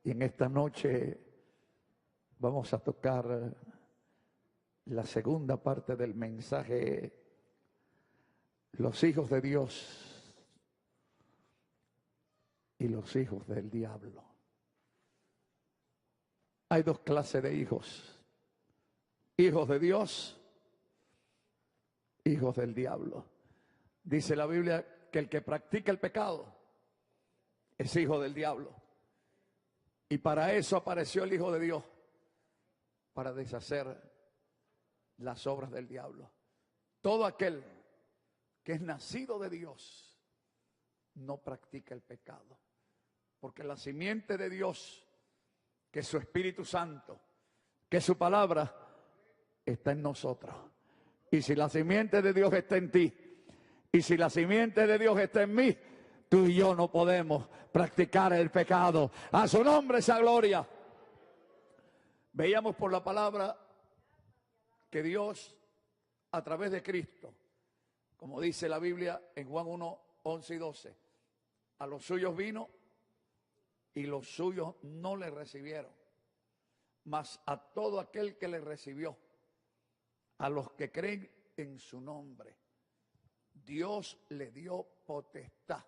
Y en esta noche vamos a tocar la segunda parte del mensaje, los hijos de Dios y los hijos del diablo. Hay dos clases de hijos: hijos de Dios, hijos del diablo. Dice la Biblia que el que practica el pecado es hijo del diablo. Y para eso apareció el Hijo de Dios, para deshacer las obras del diablo. Todo aquel que es nacido de Dios no practica el pecado, porque la simiente de Dios, que es su Espíritu Santo, que es su palabra, está en nosotros. Y si la simiente de Dios está en ti, y si la simiente de Dios está en mí, tú y yo no podemos practicar el pecado. A su nombre esa gloria. Veíamos por la palabra que Dios, a través de Cristo, como dice la Biblia en Juan 1, 11 y 12, a los suyos vino y los suyos no le recibieron, mas a todo aquel que le recibió, a los que creen en su nombre, Dios le dio potestad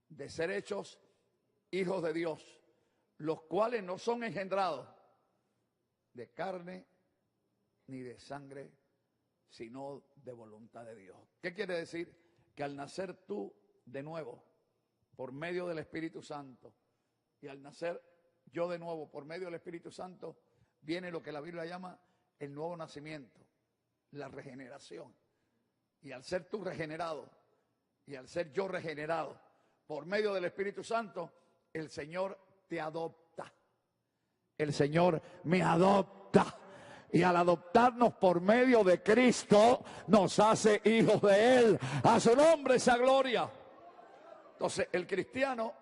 de ser hechos hijos de Dios, los cuales no son engendrados de carne ni de sangre, sino de voluntad de Dios. ¿Qué quiere decir? Que al nacer tú de nuevo, por medio del Espíritu Santo, y al nacer yo de nuevo, por medio del Espíritu Santo, viene lo que la Biblia llama el nuevo nacimiento, la regeneración. Y al ser tú regenerado, y al ser yo regenerado, por medio del Espíritu Santo, el Señor te adopta. El Señor me adopta. Y al adoptarnos por medio de Cristo, nos hace hijos de Él. A su nombre esa gloria. Entonces, el cristiano,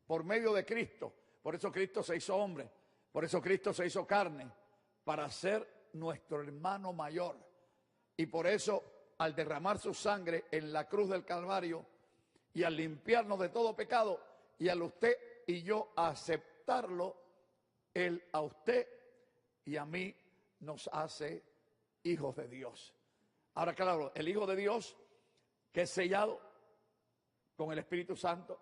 por medio de Cristo, por eso Cristo se hizo hombre, por eso Cristo se hizo carne, para ser nuestro hermano mayor. Y por eso, al derramar su sangre en la cruz del Calvario, y al limpiarnos de todo pecado, y al usted y yo aceptarlo, Él a usted y a mí nos hace hijos de Dios. Ahora claro, el Hijo de Dios que es sellado con el Espíritu Santo,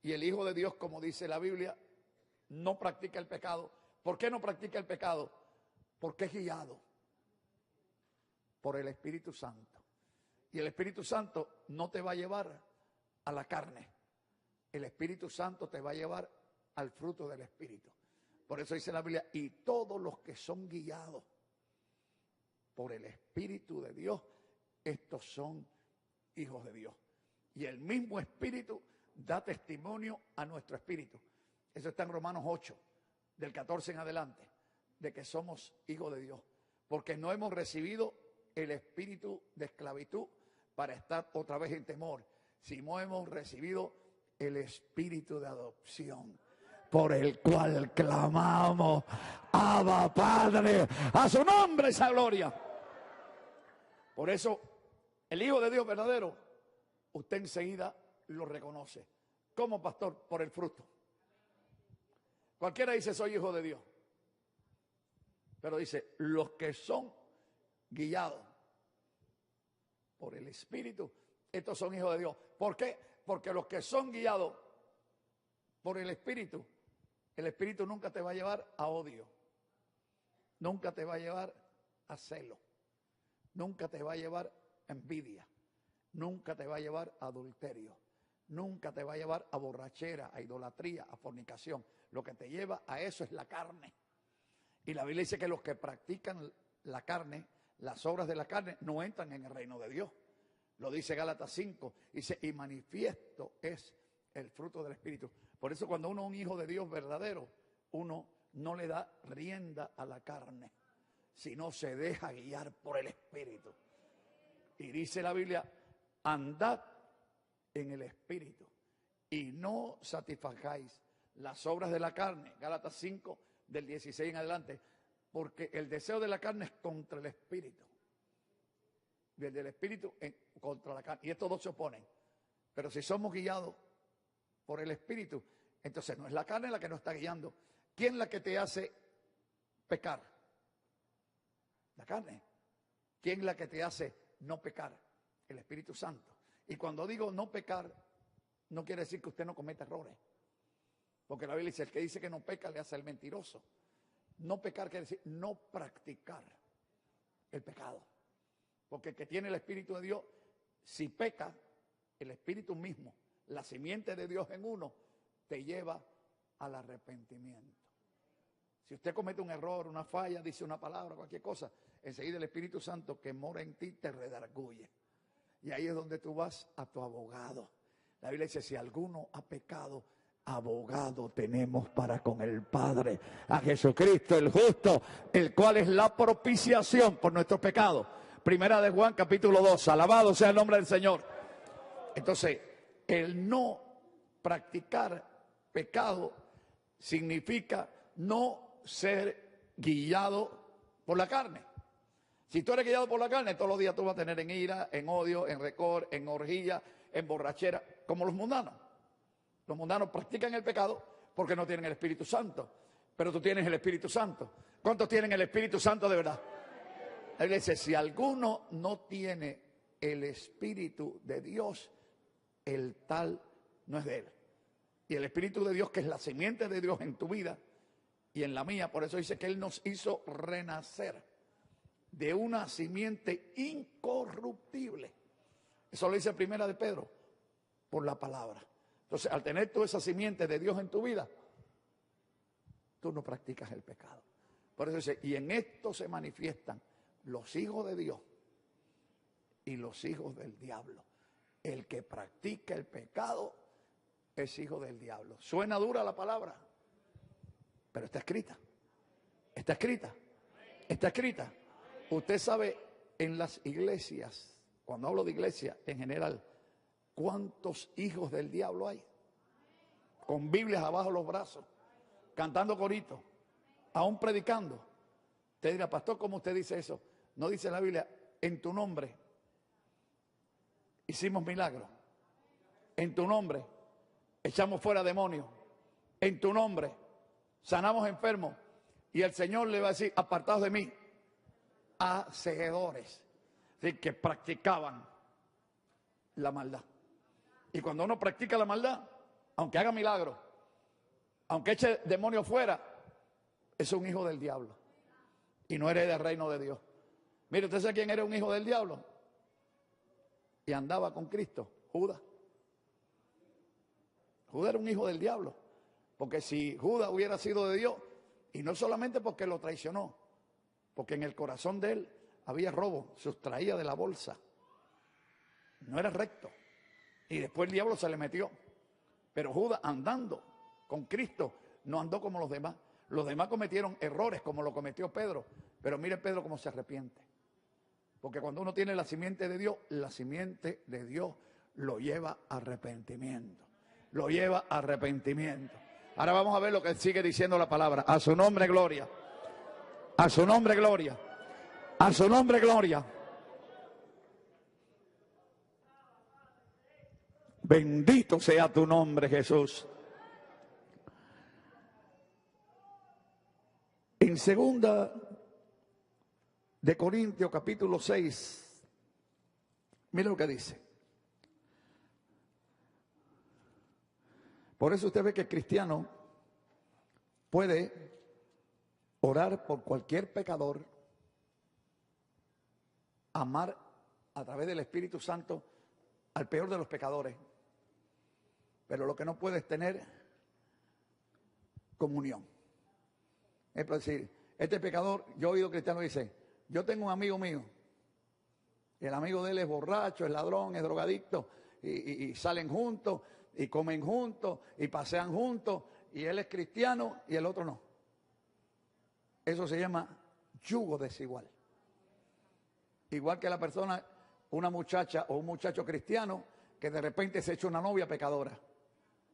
y el Hijo de Dios, como dice la Biblia, no practica el pecado. ¿Por qué no practica el pecado? Porque es guiado por el Espíritu Santo. Y el Espíritu Santo no te va a llevar a la carne. El Espíritu Santo te va a llevar al fruto del Espíritu. Por eso dice la Biblia, y todos los que son guiados por el Espíritu de Dios, estos son hijos de Dios. Y el mismo Espíritu da testimonio a nuestro espíritu. Eso está en Romanos 8, del 14 en adelante, de que somos hijos de Dios. Porque no hemos recibido el espíritu de esclavitud para estar otra vez en temor, sino hemos recibido el espíritu de adopción, por el cual clamamos, Abba Padre, a su nombre esa gloria. Por eso, el Hijo de Dios verdadero, usted enseguida lo reconoce. ¿Cómo, pastor? Por el fruto. Cualquiera dice, soy hijo de Dios. Pero dice, los que son guiados por el Espíritu, estos son hijos de Dios. ¿Por qué? Porque los que son guiados por el Espíritu nunca te va a llevar a odio, nunca te va a llevar a celo, nunca te va a llevar a envidia, nunca te va a llevar a adulterio, nunca te va a llevar a borrachera, a idolatría, a fornicación. Lo que te lleva a eso es la carne. Y la Biblia dice que los que practican la carne, las obras de la carne, no entran en el reino de Dios. Lo dice Gálatas 5, dice, y manifiesto es el fruto del Espíritu. Por eso cuando uno es un hijo de Dios verdadero, uno no le da rienda a la carne, sino se deja guiar por el Espíritu. Y dice la Biblia, andad en el Espíritu y no satisfagáis las obras de la carne. Gálatas 5, del 16 en adelante. Porque el deseo de la carne es contra el Espíritu. Y el del Espíritu contra la carne. Y estos dos se oponen. Pero si somos guiados por el Espíritu, Entonces no es la carne la que nos está guiando. ¿Quién es la que te hace pecar? La carne. ¿Quién es la que te hace no pecar? El Espíritu Santo. Y cuando digo no pecar, no quiere decir que usted no cometa errores. Porque la Biblia dice, el que dice que no peca le hace el mentiroso. No pecar quiere decir no practicar el pecado. Porque el que tiene el Espíritu de Dios, si peca, el Espíritu mismo, la simiente de Dios en uno, te lleva al arrepentimiento. Si usted comete un error, una falla, dice una palabra, cualquier cosa, enseguida el Espíritu Santo que mora en ti te redarguye. Y ahí es donde tú vas a tu abogado. La Biblia dice, si alguno ha pecado, abogado tenemos para con el Padre, a Jesucristo el justo, el cual es la propiciación por nuestros pecados. Primera de Juan, capítulo 2, alabado sea el nombre del Señor. Entonces, el no practicar pecado significa no ser guiado por la carne. Si tú eres guiado por la carne, todos los días tú vas a tener en ira, en odio, en rencor, en orgía, en borrachera, como los mundanos. Los mundanos practican el pecado porque no tienen el Espíritu Santo. Pero tú tienes el Espíritu Santo. ¿Cuántos tienen el Espíritu Santo de verdad? La Biblia dice, si alguno no tiene el Espíritu de Dios, el tal no es de él. Y el Espíritu de Dios, que es la simiente de Dios en tu vida y en la mía, por eso dice que Él nos hizo renacer de una simiente incorruptible. Eso lo dice Primera de Pedro, por la palabra. Entonces, al tener tú esa simiente de Dios en tu vida, tú no practicas el pecado. Por eso dice, y en esto se manifiestan los hijos de Dios y los hijos del diablo. El que practica el pecado es hijo del diablo. Suena dura la palabra, pero está escrita. Está escrita. Está escrita. Usted sabe, en las iglesias, cuando hablo de iglesia en general, ¿cuántos hijos del diablo hay? Con Biblias abajo los brazos, cantando coritos, aún predicando. Usted dirá, pastor, ¿cómo usted dice eso? No dice la Biblia, en tu nombre hicimos milagros. En tu nombre echamos fuera demonios. En tu nombre sanamos enfermos. Y el Señor le va a decir, apartados de mí, hacedores. Es decir, que practicaban la maldad. Y cuando uno practica la maldad, aunque haga milagros, aunque eche demonios fuera, es un hijo del diablo. Y no hereda el reino de Dios. Mire, ¿usted sabe quién era un hijo del diablo? Y andaba con Cristo, Judas. Judas era un hijo del diablo. Porque si Judas hubiera sido de Dios, y no solamente porque lo traicionó, porque en el corazón de él había robo, sustraía de la bolsa. No era recto. Y después el diablo se le metió. Pero Judas, andando con Cristo, no andó como los demás. Los demás cometieron errores como lo cometió Pedro. Pero mire Pedro cómo se arrepiente. Porque cuando uno tiene la simiente de Dios, la simiente de Dios lo lleva a arrepentimiento. Lo lleva a arrepentimiento. Ahora vamos a ver lo que sigue diciendo la palabra. A su nombre, gloria. A su nombre, gloria. A su nombre, gloria. Bendito sea tu nombre, Jesús. En segunda de Corintios, capítulo 6, mire lo que dice. Por eso usted ve que el cristiano puede orar por cualquier pecador, amar a través del Espíritu Santo al peor de los pecadores, pero lo que no puede es tener comunión. Es decir, este pecador, yo he oído cristianos que dicen, yo tengo un amigo mío, y el amigo de él es borracho, es ladrón, es drogadicto, y salen juntos, y comen juntos, y pasean juntos, y él es cristiano y el otro no. Eso se llama yugo desigual. Igual que la persona, una muchacha o un muchacho cristiano, que de repente se echa una novia pecadora,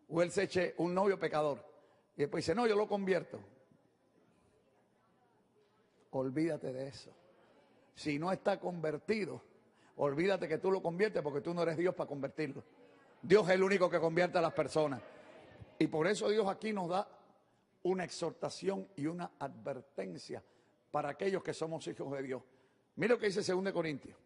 o él se eche un novio pecador, y después dice, no, yo lo convierto. Olvídate de eso. Si no está convertido, olvídate que tú lo conviertes porque tú no eres Dios para convertirlo. Dios es el único que convierte a las personas. Y por eso Dios aquí nos da una exhortación y una advertencia para aquellos que somos hijos de Dios. Mira lo que dice 2 Corintios.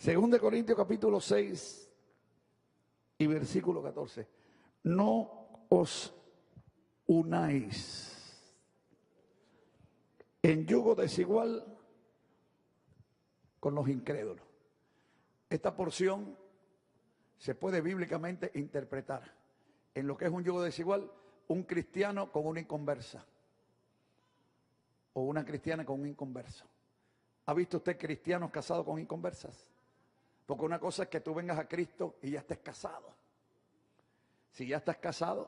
2 Corintios capítulo 6 y versículo 14. No os unáis en yugo desigual con los incrédulos. Esta porción se puede bíblicamente interpretar en lo que es un yugo desigual: un cristiano con una inconversa o una cristiana con un inconverso. ¿Ha visto usted cristianos casados con inconversas? Porque una cosa es que tú vengas a Cristo y ya estés casado. Si ya estás casado,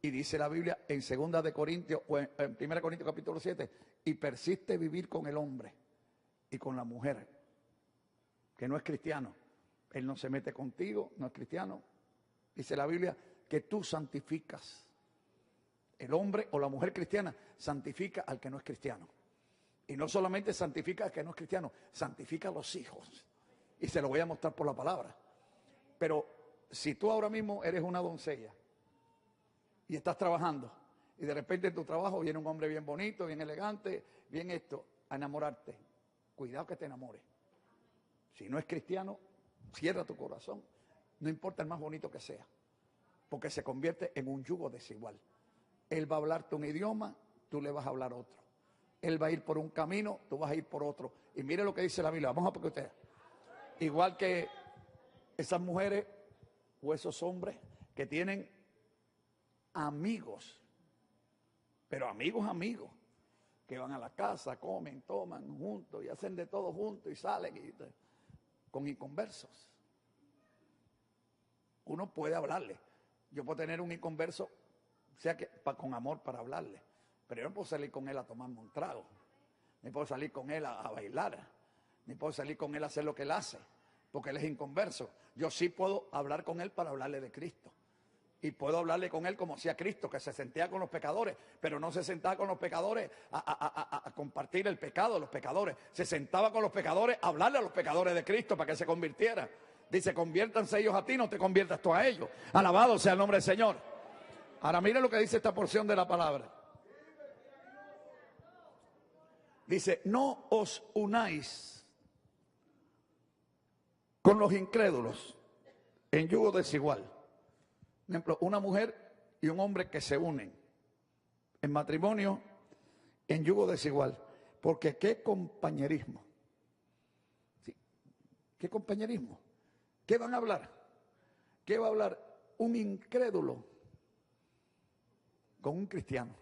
y dice la Biblia en 2 de Corintios, o en 1 Corintios capítulo 7, y persiste vivir con el hombre y con la mujer que no es cristiano. Él no se mete contigo, no es cristiano. Dice la Biblia que tú santificas. El hombre o la mujer cristiana santifica al que no es cristiano. Y no solamente santifica al que no es cristiano, santifica a los hijos. Y se lo voy a mostrar por la palabra. Pero si tú ahora mismo eres una doncella y estás trabajando, y de repente en tu trabajo viene un hombre bien bonito, bien elegante, bien esto, a enamorarte, cuidado que te enamore. Si no es cristiano, cierra tu corazón. No importa el más bonito que sea, porque se convierte en un yugo desigual. Él va a hablarte un idioma, tú le vas a hablar otro. Él va a ir por un camino, tú vas a ir por otro. Y mire lo que dice la Biblia. Vamos a porque usted. Igual que esas mujeres o esos hombres que tienen amigos, pero amigos, que van a la casa, comen, toman juntos y hacen de todo juntos y salen con inconversos. Uno puede hablarle. Yo puedo tener un inconverso, sea que con amor para hablarle, pero yo no puedo salir con él a tomarme un trago, ni puedo salir con él a bailar, ni puedo salir con él a hacer lo que él hace, porque él es inconverso. Yo sí puedo hablar con él para hablarle de Cristo. Y puedo hablarle con él como hacía Cristo, que se sentía con los pecadores, pero no se sentaba con los pecadores a compartir el pecado de los pecadores. Se sentaba con los pecadores a hablarle a los pecadores de Cristo para que se convirtieran. Dice, conviértanse ellos a ti, no te conviertas tú a ellos. Alabado sea el nombre del Señor. Ahora mire lo que dice esta porción de la palabra. Dice, no os unáis con los incrédulos en yugo desigual. Por ejemplo, una mujer y un hombre que se unen en matrimonio en yugo desigual. Porque qué compañerismo. ¿Sí? ¿Qué compañerismo? ¿Qué van a hablar? ¿Qué va a hablar un incrédulo con un cristiano?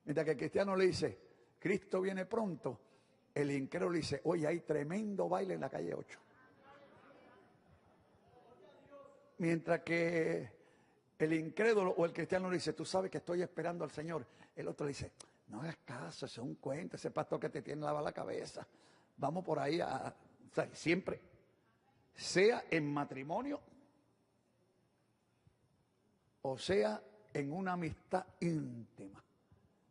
Mientras que el cristiano le dice, Cristo viene pronto, el incrédulo le dice, oye, hay tremendo baile en la calle 8. Mientras que el incrédulo o el cristiano le dice, tú sabes que estoy esperando al Señor. El otro le dice, no hagas caso, ese es un cuento, ese pastor que te tiene lavada la cabeza. Vamos por ahí o sea, siempre, sea en matrimonio o sea en una amistad íntima.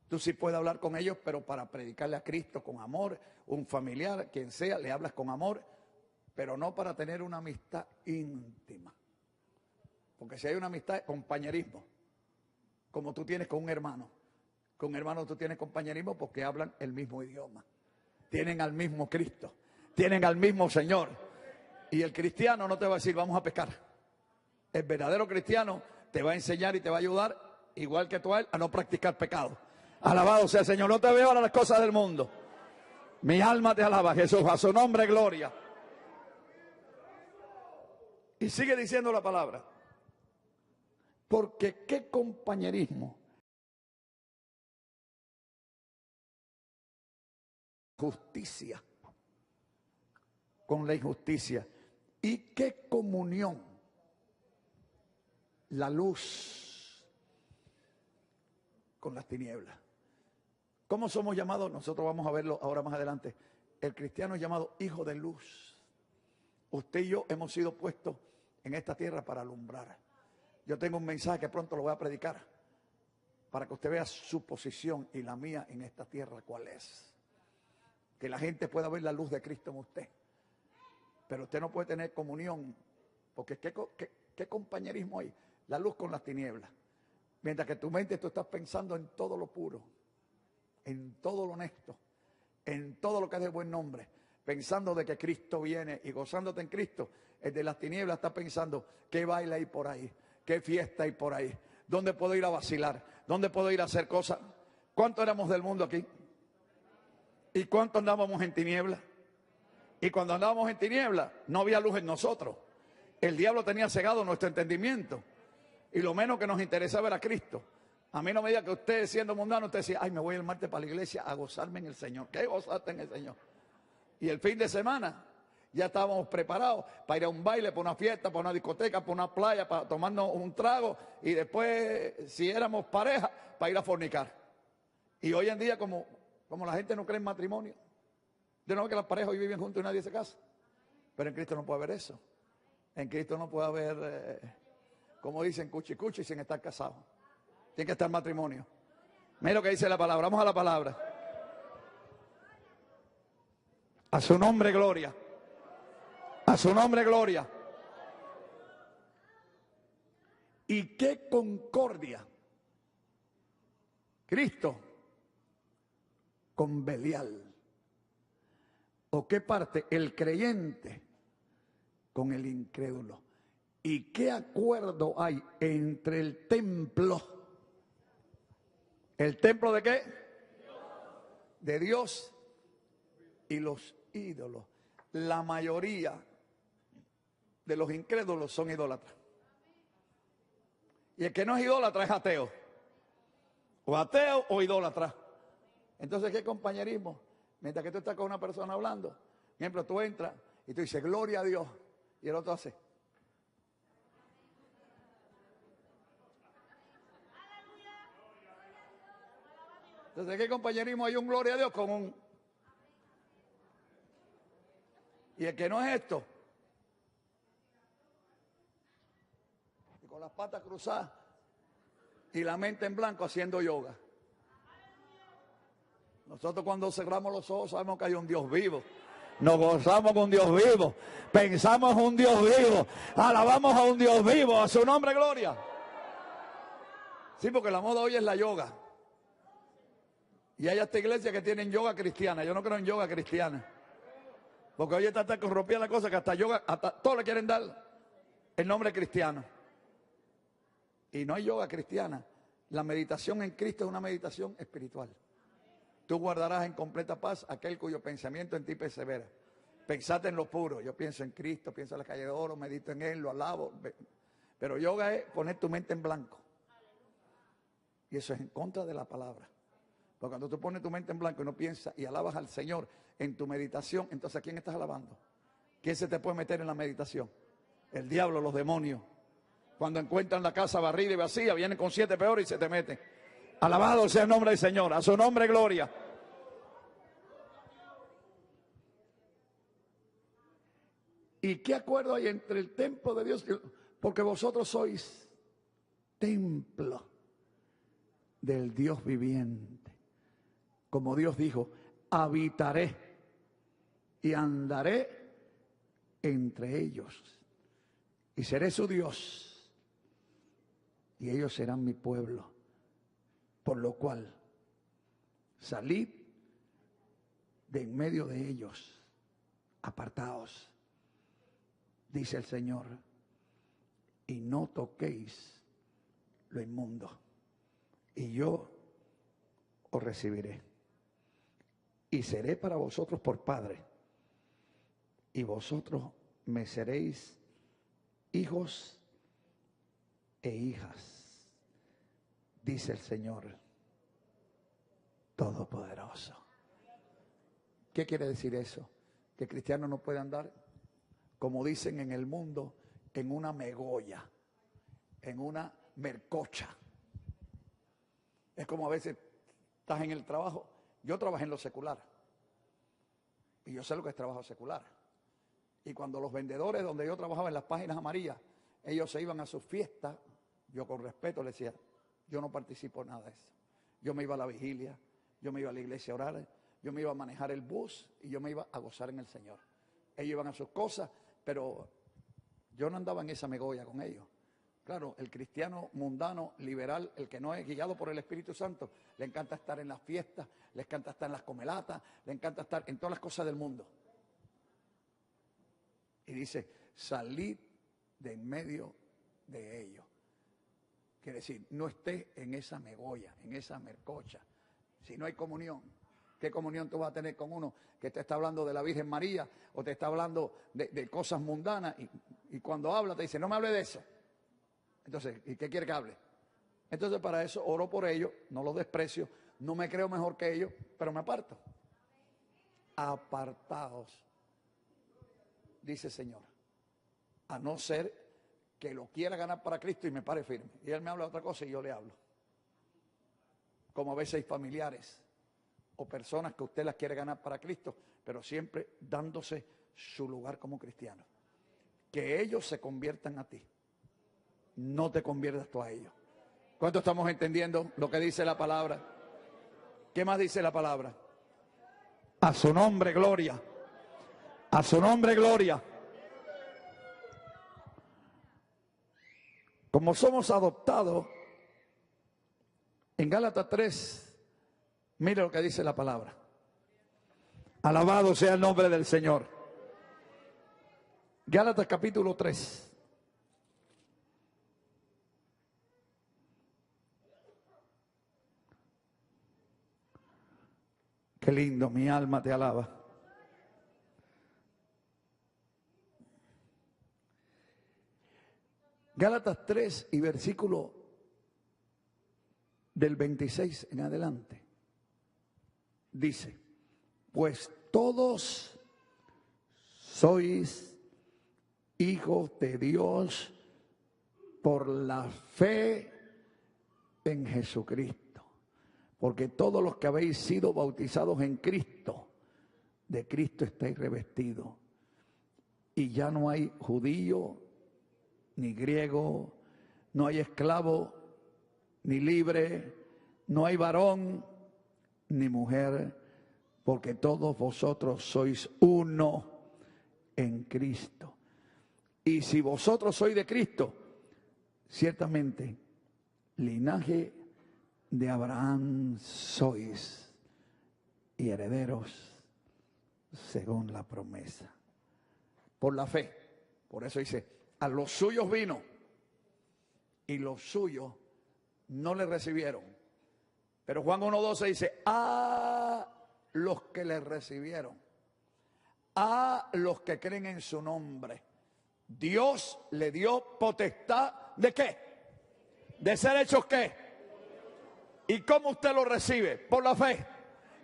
Tú sí puedes hablar con ellos, pero para predicarle a Cristo con amor, un familiar, quien sea, le hablas con amor, pero no para tener una amistad íntima. Porque si hay una amistad, compañerismo, como tú tienes con un hermano. Con un hermano tú tienes compañerismo porque hablan el mismo idioma. Tienen al mismo Cristo. Tienen al mismo Señor. Y el cristiano no te va a decir, vamos a pescar. El verdadero cristiano te va a enseñar y te va a ayudar, igual que tú a él, a no practicar pecado. Alabado sea el Señor. No te veo a las cosas del mundo. Mi alma te alaba, Jesús. A su nombre, gloria. Y sigue diciendo la palabra. Porque qué compañerismo, justicia con la injusticia, y qué comunión, la luz con las tinieblas. ¿Cómo somos llamados? Nosotros vamos a verlo ahora más adelante. El cristiano es llamado hijo de luz. Usted y yo hemos sido puestos en esta tierra para alumbrar. Yo tengo un mensaje que pronto lo voy a predicar para que usted vea su posición y la mía en esta tierra cuál es. Que la gente pueda ver la luz de Cristo en usted. Pero usted no puede tener comunión, porque ¿qué compañerismo hay? La luz con las tinieblas. Mientras que tu mente tú estás pensando en todo lo puro, en todo lo honesto, en todo lo que es de buen nombre, pensando de que Cristo viene y gozándote en Cristo. El de las tinieblas está pensando qué baile hay por ahí, qué fiesta hay por ahí, dónde puedo ir a vacilar, dónde puedo ir a hacer cosas. ¿Cuánto éramos del mundo aquí? ¿Y cuánto andábamos en tinieblas? Y cuando andábamos en tinieblas, no había luz en nosotros. El diablo tenía cegado nuestro entendimiento. Y lo menos que nos interesaba era Cristo. A mí no me diga que usted, siendo mundano, usted decía, ay, me voy el martes para la iglesia a gozarme en el Señor. ¿Qué gozarte en el Señor? Y el fin de semana ya estábamos preparados para ir a un baile, para una fiesta, para una discoteca, para una playa, para tomarnos un trago. Y después, si éramos pareja, para ir a fornicar. Y hoy en día, como la gente no cree en matrimonio, yo no veo que las parejas hoy viven juntos y nadie se casa. Pero en Cristo no puede haber eso. En Cristo no puede haber, como dicen, cuchi cuchi sin estar casado. Tiene que estar matrimonio. Mira lo que dice la palabra. Vamos a la palabra. A su nombre, gloria. A su nombre, gloria. Y qué concordia. Cristo con Belial. ¿O qué parte? El creyente con el incrédulo. ¿Y qué acuerdo hay entre el templo? ¿El templo de qué? De Dios y los ídolos. La mayoría de los incrédulos son idólatras. Y el que no es idólatra es ateo. O ateo o idólatra. Entonces, ¿qué compañerismo? Mientras que tú estás con una persona hablando, por ejemplo, tú entras y tú dices, gloria a Dios. Y el otro hace. Entonces, ¿qué compañerismo hay? Un gloria a Dios con un... Y el que no es esto, y con las patas cruzadas y la mente en blanco haciendo yoga. Nosotros cuando cerramos los ojos sabemos que hay un Dios vivo. Nos gozamos con un Dios vivo. Pensamos en un Dios vivo. Alabamos a un Dios vivo. A su nombre, gloria. Sí, porque la moda hoy es la yoga. Y hay hasta iglesias que tienen yoga cristiana. Yo no creo en yoga cristiana. Porque hoy está tan corrompida la cosa que hasta yoga, hasta todos le quieren dar el nombre cristiano. Y no hay yoga cristiana. La meditación en Cristo es una meditación espiritual. Tú guardarás en completa paz aquel cuyo pensamiento en ti persevera. Pensate en lo puro. Yo pienso en Cristo, pienso en la calle de oro, medito en Él, lo alabo. Pero yoga es poner tu mente en blanco. Y eso es en contra de la palabra. Porque cuando tú pones tu mente en blanco y no piensas y alabas al Señor en tu meditación, entonces ¿a quién estás alabando? ¿Quién se te puede meter en la meditación? El diablo, los demonios. Cuando encuentran la casa barrida y vacía, vienen con 7 peores y se te meten. Alabado sea el nombre del Señor, a su nombre gloria. ¿Y qué acuerdo hay entre el templo de Dios? Porque vosotros sois templo del Dios viviente. Como Dios dijo, habitaré y andaré entre ellos. Y seré su Dios. Y ellos serán mi pueblo. Por lo cual, salid de en medio de ellos, apartaos, dice el Señor, y no toquéis lo inmundo, y yo os recibiré, y seré para vosotros por Padre, y vosotros me seréis hijos e hijas, dice el Señor Todopoderoso. ¿Qué quiere decir eso? Que el cristiano no puede andar, como dicen en el mundo, en una megolla, en una mercocha. Es como a veces estás en el trabajo. Yo trabajé en lo secular y yo sé lo que es trabajo secular. Y cuando los vendedores donde yo trabajaba en las páginas amarillas, ellos se iban a sus fiestas, yo con respeto les decía, yo no participo en nada de eso. Yo me iba a la vigilia, yo me iba a la iglesia a orar, yo me iba a manejar el bus y yo me iba a gozar en el Señor. ellos iban a sus cosas, pero yo no andaba en esa megolla con ellos. Claro, el cristiano mundano, liberal, el que no es guiado por el Espíritu Santo, le encanta estar en las fiestas, le encanta estar en las comelatas, le encanta estar en todas las cosas del mundo. Y dice, salid de en medio de ellos. Quiere decir, no estés en esa megolla, en esa mercocha. Si no hay comunión, ¿qué comunión tú vas a tener con uno que te está hablando de la Virgen María o te está hablando de cosas mundanas? Y cuando habla te dice, no me hable de eso. Entonces, ¿y qué quiere que hable? Entonces, para eso oro por ellos, no los desprecio, no me creo mejor que ellos, pero me aparto. Apartaos, dice el Señor, a no ser que lo quiera ganar para Cristo y me pare firme. Y Él me habla de otra cosa y yo le hablo. Como a veces hay familiares o personas que usted las quiere ganar para Cristo, pero siempre dándose su lugar como cristiano. Que ellos se conviertan a ti. No te conviertas tú a ellos. ¿Cuánto estamos entendiendo lo que dice la palabra? ¿Qué más dice la palabra? A su nombre, gloria. A su nombre, gloria. Como somos adoptados, en Gálatas 3, mire lo que dice la palabra. Alabado sea el nombre del Señor. Gálatas capítulo 3. Qué lindo, mi alma te alaba. Gálatas 3 y versículo del 26 en adelante. Dice, pues todos sois hijos de Dios por la fe en Jesucristo. Porque todos los que habéis sido bautizados en Cristo, de Cristo estáis revestidos. Y ya no hay judío, ni griego, no hay esclavo, ni libre, no hay varón, ni mujer, porque todos vosotros sois uno en Cristo. Y si vosotros sois de Cristo, ciertamente, linaje de Abraham sois y herederos según la promesa. Por la fe. Por eso dice, a los suyos vino y los suyos no le recibieron. Pero Juan 1:12 dice, a los que le recibieron, a los que creen en su nombre, Dios le dio potestad ¿de qué? De ser hechos ¿qué? ¿Y cómo usted lo recibe? Por la fe.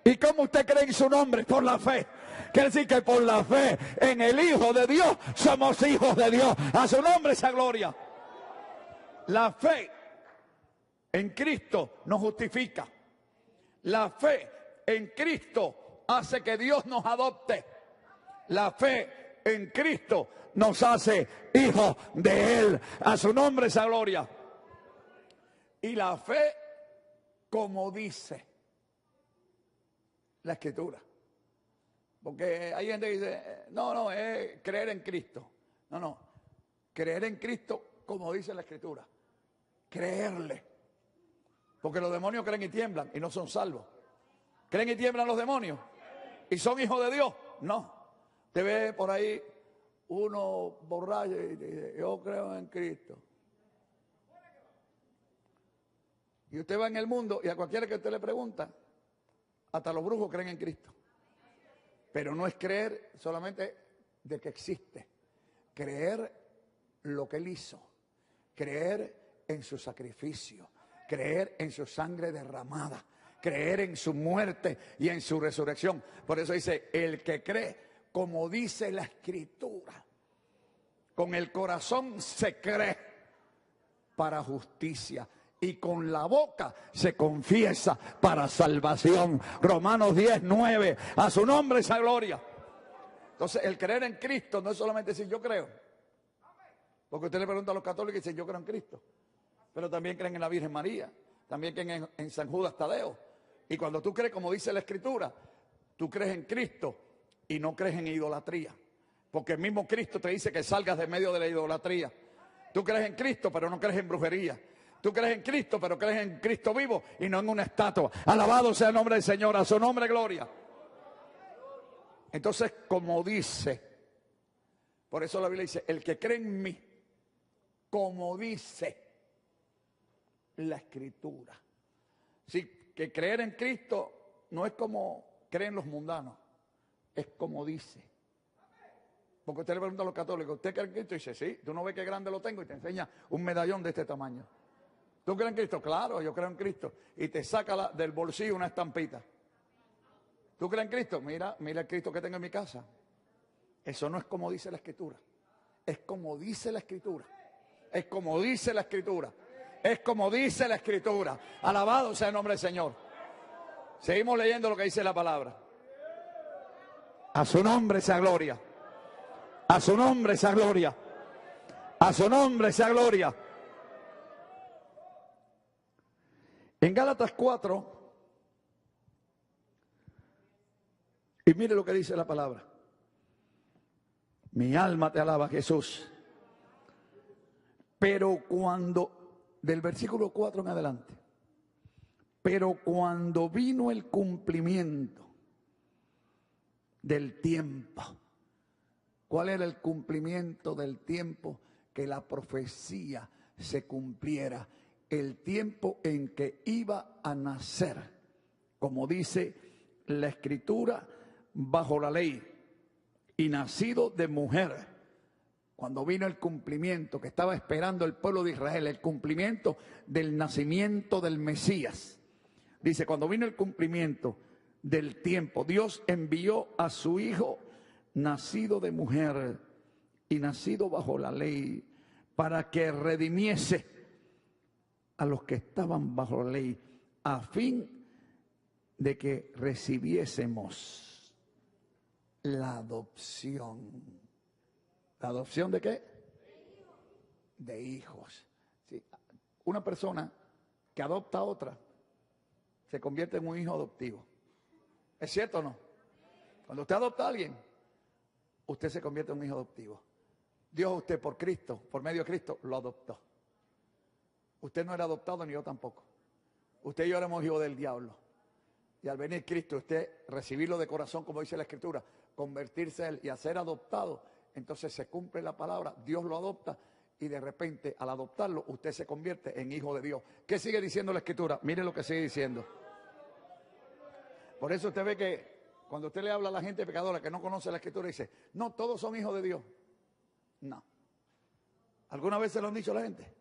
¿Y cómo usted cree en su nombre? Por la fe. Quiere decir que por la fe en el Hijo de Dios somos hijos de Dios. A su nombre esa gloria. La fe en Cristo nos justifica. La fe en Cristo hace que Dios nos adopte. La fe en Cristo nos hace hijos de Él. A su nombre esa gloria. Y la fe, como dice la Escritura. Porque hay gente que dice, no, es creer en Cristo. No, creer en Cristo como dice la Escritura. Creerle. Porque los demonios creen y tiemblan y no son salvos. ¿Creen y tiemblan los demonios? ¿Y son hijos de Dios? No. Te ve por ahí uno borracho y dice, yo creo en Cristo. Y usted va en el mundo y a cualquiera que usted le pregunta, hasta los brujos creen en Cristo. Pero no es creer solamente de que existe. Creer lo que Él hizo. Creer en su sacrificio. Creer en su sangre derramada. Creer en su muerte y en su resurrección. Por eso dice, el que cree, como dice la Escritura, con el corazón se cree para justicia. Y con la boca se confiesa para salvación. Romanos 10:9. A su nombre esa gloria. Entonces, el creer en Cristo no es solamente decir yo creo. Porque usted le pregunta a los católicos y dice yo creo en Cristo. Pero también creen en la Virgen María. También creen en San Judas Tadeo. Y cuando tú crees, como dice la Escritura, tú crees en Cristo y no crees en idolatría. Porque el mismo Cristo te dice que salgas de medio de la idolatría. Tú crees en Cristo, pero no crees en brujería. Tú crees en Cristo, pero crees en Cristo vivo y no en una estatua. Alabado sea el nombre del Señor, a su nombre gloria. Entonces, como dice, por eso la Biblia dice, el que cree en mí, como dice la Escritura. Sí, que creer en Cristo no es como creen los mundanos, es como dice. Porque usted le pregunta a los católicos, ¿usted cree en Cristo? Y dice, sí, tú no ves qué grande lo tengo y te enseña un medallón de este tamaño. ¿Tú crees en Cristo? Claro, yo creo en Cristo. Y te saca del bolsillo una estampita. ¿Tú crees en Cristo? Mira el Cristo que tengo en mi casa. Eso no es como dice la Escritura. Es como dice la Escritura. Es como dice la Escritura. Es como dice la Escritura. Alabado sea el nombre del Señor. Seguimos leyendo lo que dice la palabra. A su nombre sea gloria. A su nombre sea gloria. A su nombre sea gloria. En Gálatas 4, y mire lo que dice la palabra. Mi alma te alaba, Jesús. Pero cuando, del versículo 4 en adelante, pero cuando vino el cumplimiento del tiempo. ¿Cuál era el cumplimiento del tiempo? Que la profecía se cumpliera. El tiempo en que iba a nacer, como dice la Escritura, bajo la ley, y nacido de mujer. Cuando vino el cumplimiento que estaba esperando el pueblo de Israel, el cumplimiento del nacimiento del Mesías. Dice, cuando vino el cumplimiento del tiempo, Dios envió a su Hijo, nacido de mujer y nacido bajo la ley, para que redimiese a los que estaban bajo la ley, a fin de que recibiésemos la adopción. ¿La adopción de qué? De hijos. Sí. Una persona que adopta a otra se convierte en un hijo adoptivo. ¿Es cierto o no? Cuando usted adopta a alguien, usted se convierte en un hijo adoptivo. Dios a usted por Cristo, por medio de Cristo, lo adoptó. Usted no era adoptado ni yo tampoco. Usted y yo éramos hijos del diablo. Y al venir Cristo, usted recibirlo de corazón, como dice la Escritura, convertirse a Él y a ser adoptado, entonces se cumple la palabra, Dios lo adopta y de repente al adoptarlo usted se convierte en hijo de Dios. ¿Qué sigue diciendo la Escritura? Mire lo que sigue diciendo. Por eso usted ve que cuando usted le habla a la gente pecadora que no conoce la Escritura, dice, no, todos son hijos de Dios. No. ¿Alguna vez se lo han dicho a la gente?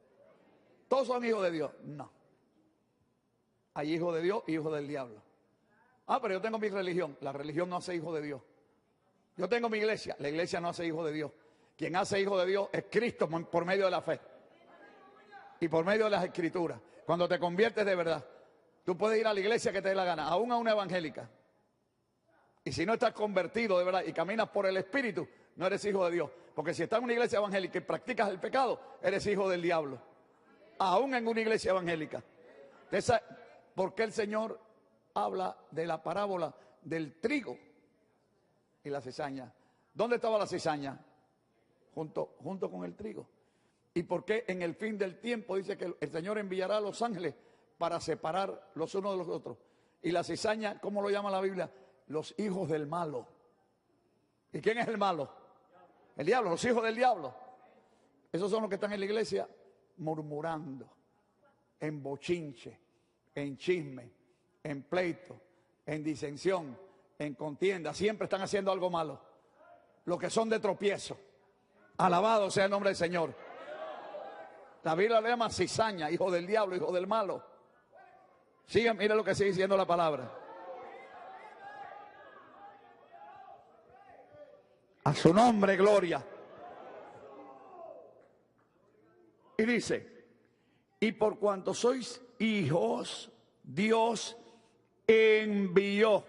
¿Todos son hijos de Dios? No. Hay hijos de Dios y hijos del diablo. Ah, pero yo tengo mi religión. La religión no hace hijo de Dios. Yo tengo mi iglesia. La iglesia no hace hijo de Dios. Quien hace hijo de Dios es Cristo por medio de la fe. Y por medio de las Escrituras. Cuando te conviertes de verdad, tú puedes ir a la iglesia que te dé la gana, aún a una evangélica. Y si no estás convertido de verdad y caminas por el Espíritu, no eres hijo de Dios. Porque si estás en una iglesia evangélica y practicas el pecado, eres hijo del diablo. Aún en una iglesia evangélica. ¿Por qué el Señor habla de la parábola del trigo y la cizaña? ¿Dónde estaba la cizaña? Junto con el trigo. ¿Y por qué en el fin del tiempo dice que el Señor enviará a los ángeles para separar los unos de los otros? Y la cizaña, ¿cómo lo llama la Biblia? Los hijos del malo. ¿Y quién es el malo? El diablo, los hijos del diablo. Esos son los que están en la iglesia murmurando, en bochinche, en chisme, en pleito, en disensión, en contienda. Siempre están haciendo algo malo. Los que son de tropiezo. Alabado sea el nombre del Señor. La Biblia le llama cizaña, hijo del diablo, hijo del malo. Sigan, mire lo que sigue diciendo la palabra. A su nombre, gloria. Y dice, y por cuanto sois hijos, Dios envió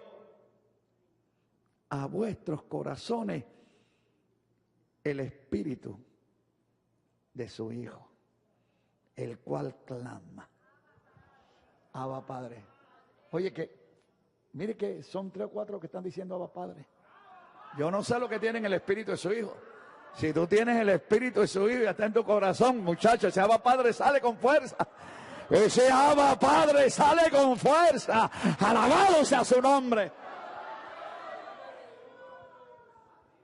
a vuestros corazones el Espíritu de su Hijo, el cual clama, Abba Padre. Oye, mire que son 3 o 4 que están diciendo Abba Padre. Yo no sé lo que tiene en el espíritu de su hijo. Si tú tienes el espíritu de su hijo y está en tu corazón, muchacho, ese Abba Padre sale con fuerza. Ese Abba Padre sale con fuerza. Alabado sea su nombre.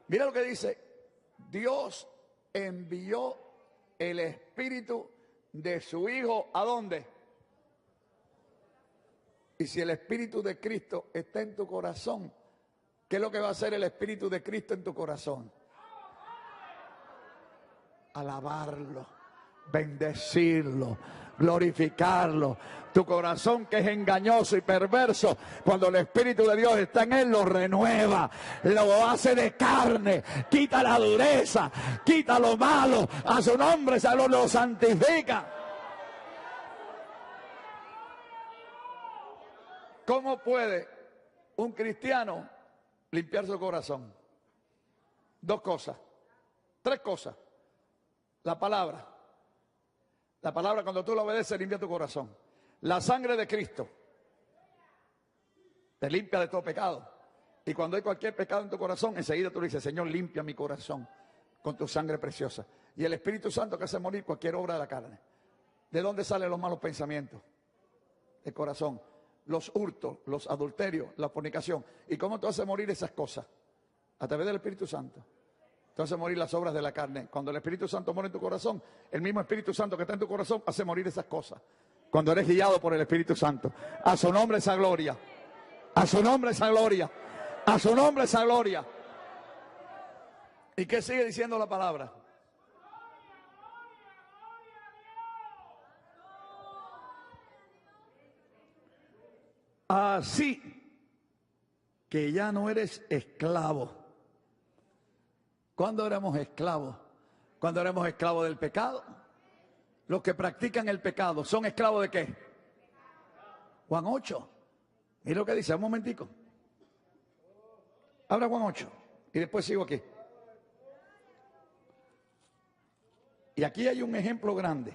Mira lo que dice. Dios envió el espíritu de su hijo. ¿A dónde? Y si el espíritu de Cristo está en tu corazón, ¿qué es lo que va a hacer el espíritu de Cristo en tu corazón? Alabarlo, bendecirlo, glorificarlo. Tu corazón, que es engañoso y perverso, cuando el Espíritu de Dios está en él, lo renueva, lo hace de carne, quita la dureza, quita lo malo, a su nombre lo santifica. ¿Cómo puede un cristiano limpiar su corazón? Dos cosas, tres cosas. La palabra. La palabra, cuando tú la obedeces, limpia tu corazón. La sangre de Cristo te limpia de todo pecado. Y cuando hay cualquier pecado en tu corazón, enseguida tú le dices: Señor, limpia mi corazón con tu sangre preciosa. Y el Espíritu Santo, que hace morir cualquier obra de la carne. ¿De dónde salen los malos pensamientos? Del corazón. Los hurtos, los adulterios, la fornicación. ¿Y cómo tú haces morir esas cosas? A través del Espíritu Santo. Entonces morir las obras de la carne. Cuando el Espíritu Santo mora en tu corazón, el mismo Espíritu Santo que está en tu corazón hace morir esas cosas. Cuando eres guiado por el Espíritu Santo. A su nombre esa gloria. A su nombre esa gloria. A su nombre esa gloria. ¿Y qué sigue diciendo la palabra? Así que ya no eres esclavo. ¿Cuándo éramos esclavos? ¿Cuándo éramos esclavos del pecado? Los que practican el pecado, ¿son esclavos de qué? Juan 8. Mira lo que dice, un momentico. Abra Juan 8 y después sigo aquí. Y aquí hay un ejemplo grande.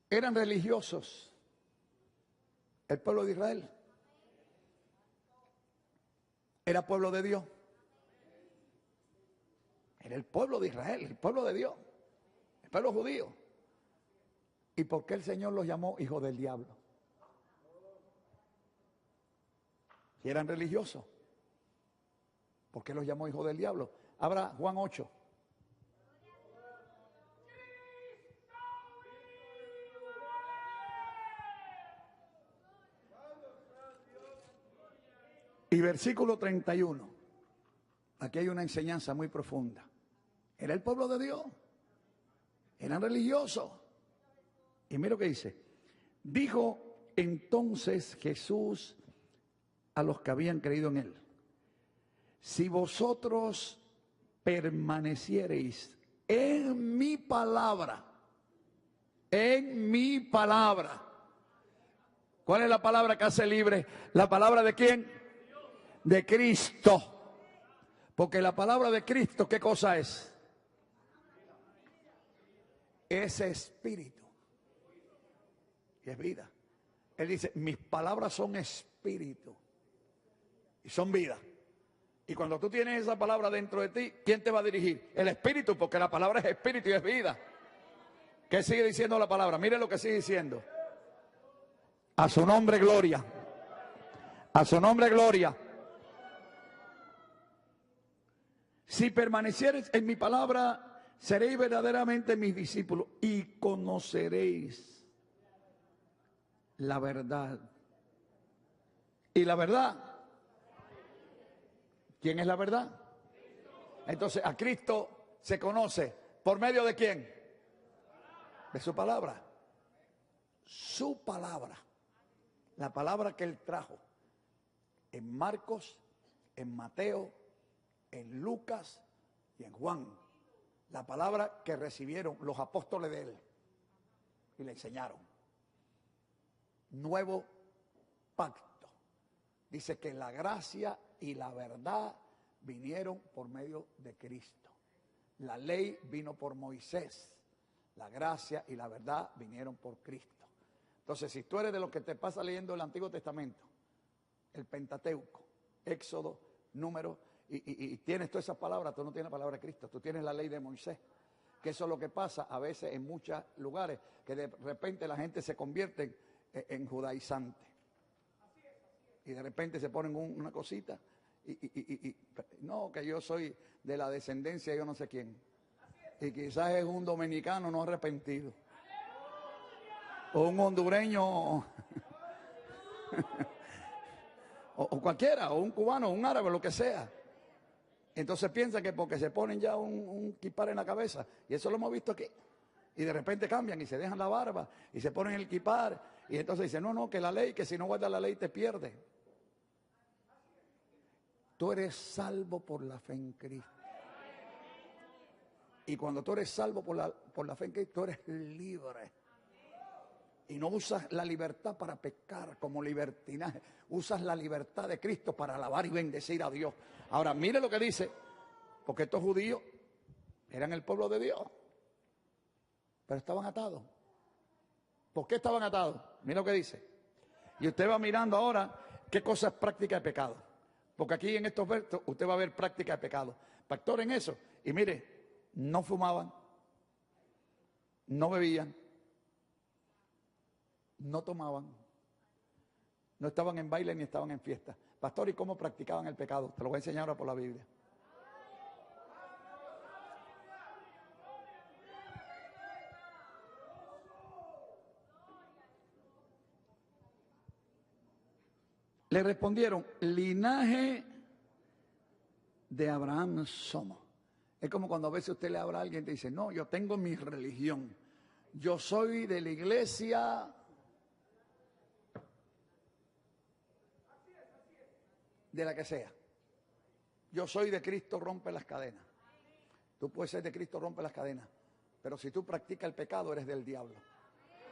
Eran religiosos el pueblo de Israel. Era pueblo de Dios. Era el pueblo de Israel, el pueblo de Dios, el pueblo judío. ¿Y por qué el Señor los llamó hijos del diablo? Si eran religiosos, ¿por qué los llamó hijos del diablo? Abra Juan 8. Y versículo 31. Aquí hay una enseñanza muy profunda. Era el pueblo de Dios. Eran religiosos. Y mira lo que dice. Dijo entonces Jesús a los que habían creído en él: si vosotros permaneciereis en mi palabra, en mi palabra. ¿Cuál es la palabra que hace libre? ¿La palabra de quién? De Cristo. Porque la palabra de Cristo, ¿qué cosa es? Es espíritu. Y es vida. Él dice: mis palabras son espíritu. Y son vida. Y cuando tú tienes esa palabra dentro de ti, ¿quién te va a dirigir? El espíritu, porque la palabra es espíritu y es vida. ¿Qué sigue diciendo la palabra? Mire lo que sigue diciendo. A su nombre gloria. A su nombre gloria. Si permaneciereis en mi palabra, seréis verdaderamente mis discípulos y conoceréis la verdad. Y la verdad, ¿quién es la verdad? Entonces a Cristo se conoce ¿por medio de quién? De su palabra. Su palabra. La palabra que él trajo en Marcos, en Mateo, en Lucas y en Juan. La palabra que recibieron los apóstoles de él y le enseñaron. Nuevo pacto. Dice que la gracia y la verdad vinieron por medio de Cristo. La ley vino por Moisés. La gracia y la verdad vinieron por Cristo. Entonces, si tú eres de los que te pasa leyendo el Antiguo Testamento, el Pentateuco, Éxodo, números, y tienes todas esas palabras, tú no tienes la palabra de Cristo, tú tienes la ley de Moisés. Que eso es lo que pasa a veces en muchos lugares, que de repente la gente se convierte en judaizante. Y de repente se ponen una cosita, no, que yo soy de la descendencia de yo no sé quién. Y quizás es un dominicano no arrepentido. O un hondureño, o cualquiera, o un cubano, un árabe, lo que sea. Entonces piensa que porque se ponen ya un kipar en la cabeza, y eso lo hemos visto aquí, y de repente cambian y se dejan la barba y se ponen el kipar, y entonces dicen, no, que la ley, que si no guardas la ley te pierdes. Tú eres salvo por la fe en Cristo. Y cuando tú eres salvo por la fe en Cristo, tú eres libre. Y no usas la libertad para pecar como libertinaje. Usas la libertad de Cristo para alabar y bendecir a Dios. Ahora, mire lo que dice. Porque estos judíos eran el pueblo de Dios. Pero estaban atados. ¿Por qué estaban atados? Mire lo que dice. Y usted va mirando ahora qué cosa es práctica de pecado. Porque aquí en estos versos usted va a ver práctica de pecado. Pastor, en eso. Y mire, no fumaban. No bebían. No tomaban, no estaban en baile ni estaban en fiesta. Pastor, ¿y cómo practicaban el pecado? Te lo voy a enseñar ahora por la Biblia. Le respondieron, linaje de Abraham somos. Es como cuando a veces usted le habla a alguien y te dice, no, yo tengo mi religión. Yo soy de la iglesia de la que sea. Yo soy de Cristo rompe las cadenas. Tú puedes ser de Cristo rompe las cadenas, pero si tú practicas el pecado eres del diablo.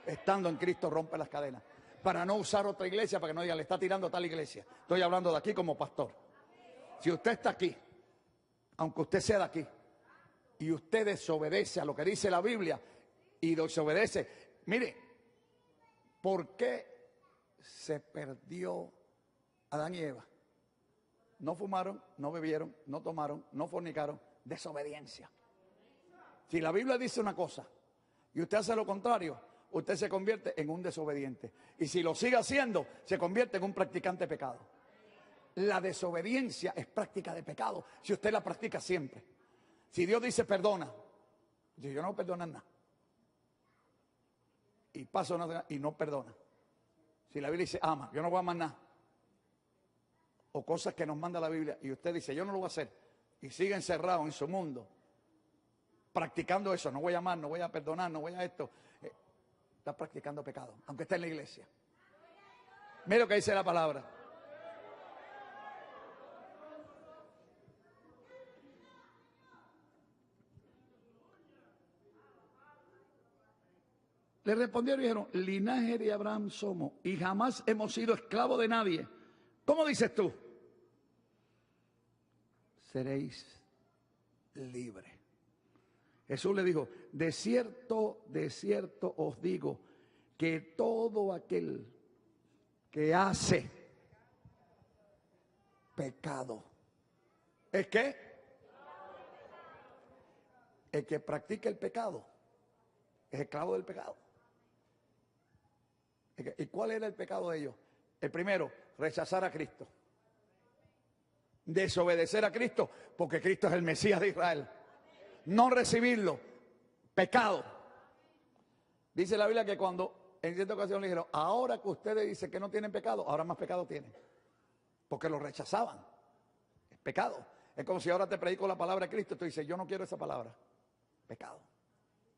Estando en Cristo rompe las cadenas. Para no usar otra iglesia, para que no digan, le está tirando a tal iglesia. Estoy hablando de aquí como pastor. Si usted está aquí, aunque usted sea de aquí, y usted desobedece a lo que dice la Biblia, y desobedece, mire, ¿por qué se perdió Adán y Eva? No fumaron, no bebieron, no tomaron, no fornicaron. Desobediencia. Si la Biblia dice una cosa y usted hace lo contrario, usted se convierte en un desobediente. Y si lo sigue haciendo, se convierte en un practicante de pecado. La desobediencia es práctica de pecado si usted la practica siempre. Si Dios dice perdona, yo no perdono nada. Y paso nada y no perdona. Si la Biblia dice ama, yo no voy a amar nada. O cosas que nos manda la Biblia y usted dice, yo no lo voy a hacer, y sigue encerrado en su mundo, practicando eso, no voy a amar, no voy a perdonar, no voy a esto, está practicando pecado, aunque esté en la iglesia. Mire lo que dice la palabra. Le respondieron y dijeron, linaje de Abraham somos y jamás hemos sido esclavos de nadie. ¿Cómo dices tú? Seréis libres. Jesús le dijo, de cierto os digo, que todo aquel que hace pecado, ¿es qué? El que practica el pecado es esclavo del pecado. ¿Y cuál era el pecado de ellos? El primero, rechazar a Cristo. Desobedecer a Cristo, porque Cristo es el Mesías de Israel. No recibirlo, pecado. Dice la Biblia que cuando en cierta ocasión le dijeron, ahora que ustedes dicen que no tienen pecado, ahora más pecado tienen. Porque lo rechazaban. Es pecado. Es como si ahora te predico la palabra de Cristo y tú dices, yo no quiero esa palabra. Pecado.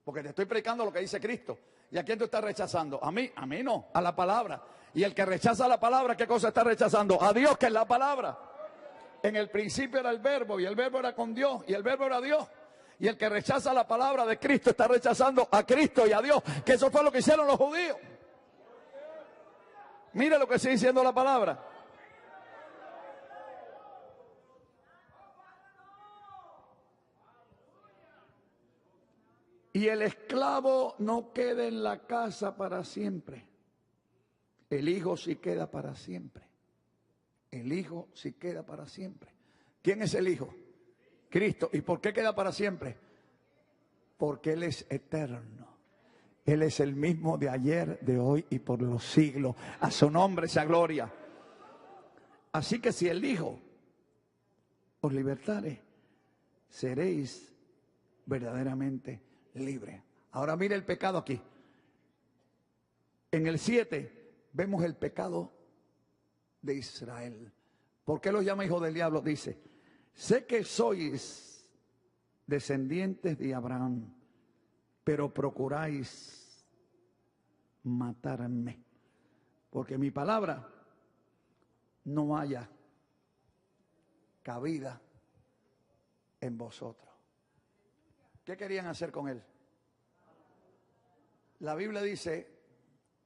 Porque te estoy predicando lo que dice Cristo. ¿Y a quién tú estás rechazando? A mí no, a la palabra. Y el que rechaza la palabra, ¿qué cosa está rechazando? A Dios, que es la palabra. En el principio era el verbo, y el verbo era con Dios, y el verbo era Dios. Y el que rechaza la palabra de Cristo está rechazando a Cristo y a Dios, que eso fue lo que hicieron los judíos. Mire lo que sigue diciendo la palabra. Y el esclavo no queda en la casa para siempre. El hijo sí queda para siempre. El hijo sí queda para siempre. ¿Quién es el Hijo? Cristo. ¿Y por qué queda para siempre? Porque Él es eterno. Él es el mismo de ayer, de hoy y por los siglos. A su nombre sea gloria. Así que si el Hijo os libertare, seréis verdaderamente libres. Ahora mire el pecado aquí. En el 7 vemos el pecado de Israel. ¿Por qué los llama hijos del diablo? Dice, sé que sois descendientes de Abraham, pero procuráis matarme, porque mi palabra no haya cabida en vosotros. ¿Qué querían hacer con él? La Biblia dice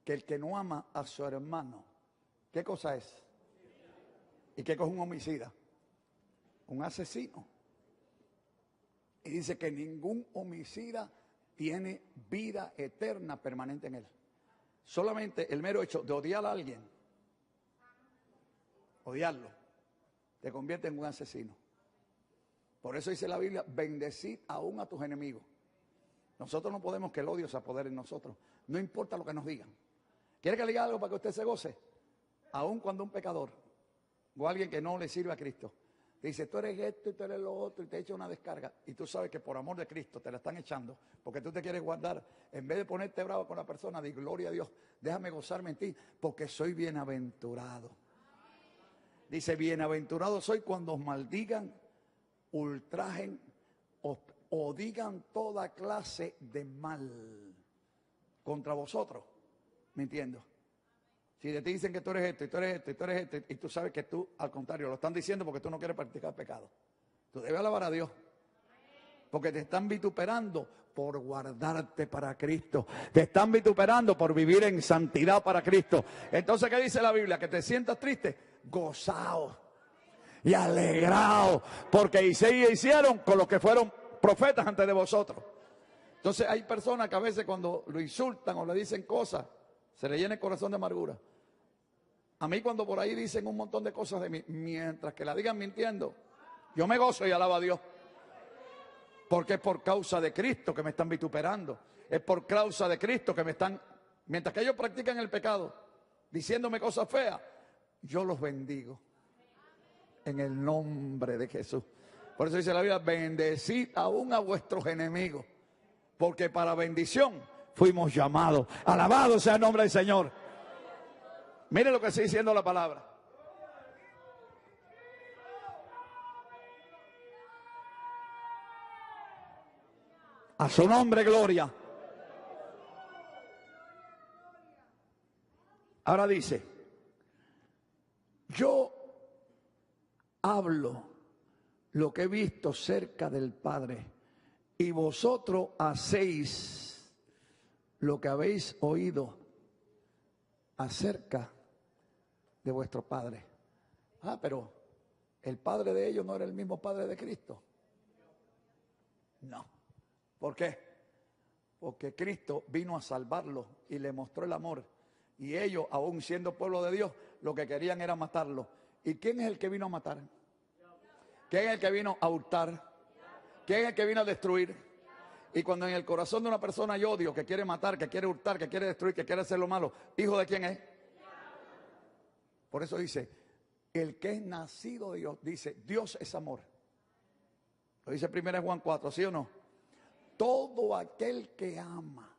que el que no ama a su hermano, ¿qué cosa es? ¿Y qué cosa es un homicida? Un asesino. Y dice que ningún homicida tiene vida eterna permanente en él. Solamente el mero hecho de odiar a alguien, odiarlo, te convierte en un asesino. Por eso dice la Biblia, bendecid aún a tus enemigos. Nosotros no podemos que el odio se apodere en nosotros. No importa lo que nos digan. ¿Quiere que le diga algo para que usted se goce? Aún cuando un pecador o alguien que no le sirve a Cristo dice, tú eres esto y tú eres lo otro, y te echa una descarga, y tú sabes que por amor de Cristo te la están echando, porque tú te quieres guardar, en vez de ponerte bravo con la persona, di gloria a Dios, déjame gozarme en ti, porque soy bienaventurado. Dice, bienaventurado soy cuando os maldigan, ultrajen o digan toda clase de mal contra vosotros. ¿Me entiendo? Si de ti dicen que tú eres esto, y tú eres esto, y tú eres esto, y tú sabes que tú, al contrario, lo están diciendo porque tú no quieres practicar pecado. Tú debes alabar a Dios. Porque te están vituperando por guardarte para Cristo. Te están vituperando por vivir en santidad para Cristo. Entonces, ¿qué dice la Biblia? Que te sientas triste. Gozaos y alegraos, porque hicieron con los que fueron profetas antes de vosotros. Entonces hay personas que a veces cuando lo insultan o le dicen cosas, se le llena el corazón de amargura. A mí cuando por ahí dicen un montón de cosas de mí, mientras que la digan mintiendo, yo me gozo y alabo a Dios. Porque es por causa de Cristo que me están vituperando. Es por causa de Cristo que me están, mientras que ellos practican el pecado, diciéndome cosas feas, yo los bendigo. En el nombre de Jesús. Por eso dice la Biblia, bendecid aún a vuestros enemigos. Porque para bendición fuimos llamados. Alabado sea el nombre del Señor. Mire lo que está diciendo la palabra. A su nombre, gloria. Ahora dice, yo hablo lo que he visto cerca del Padre, y vosotros hacéis lo que habéis oído acerca de vuestro Padre. Ah, pero el Padre de ellos no era el mismo Padre de Cristo. No. ¿Por qué? Porque Cristo vino a salvarlo y le mostró el amor. Y ellos, aún siendo pueblo de Dios, lo que querían era matarlo. ¿Y quién es el que vino a matar? ¿Quién es el que vino a hurtar? ¿Quién es el que vino a destruir? Y cuando en el corazón de una persona hay odio, que quiere matar, que quiere hurtar, que quiere destruir, que quiere hacer lo malo, ¿hijo de quién es? Por eso dice, el que es nacido de Dios, dice, Dios es amor. Lo dice 1 Juan 4, ¿sí o no? Todo aquel que ama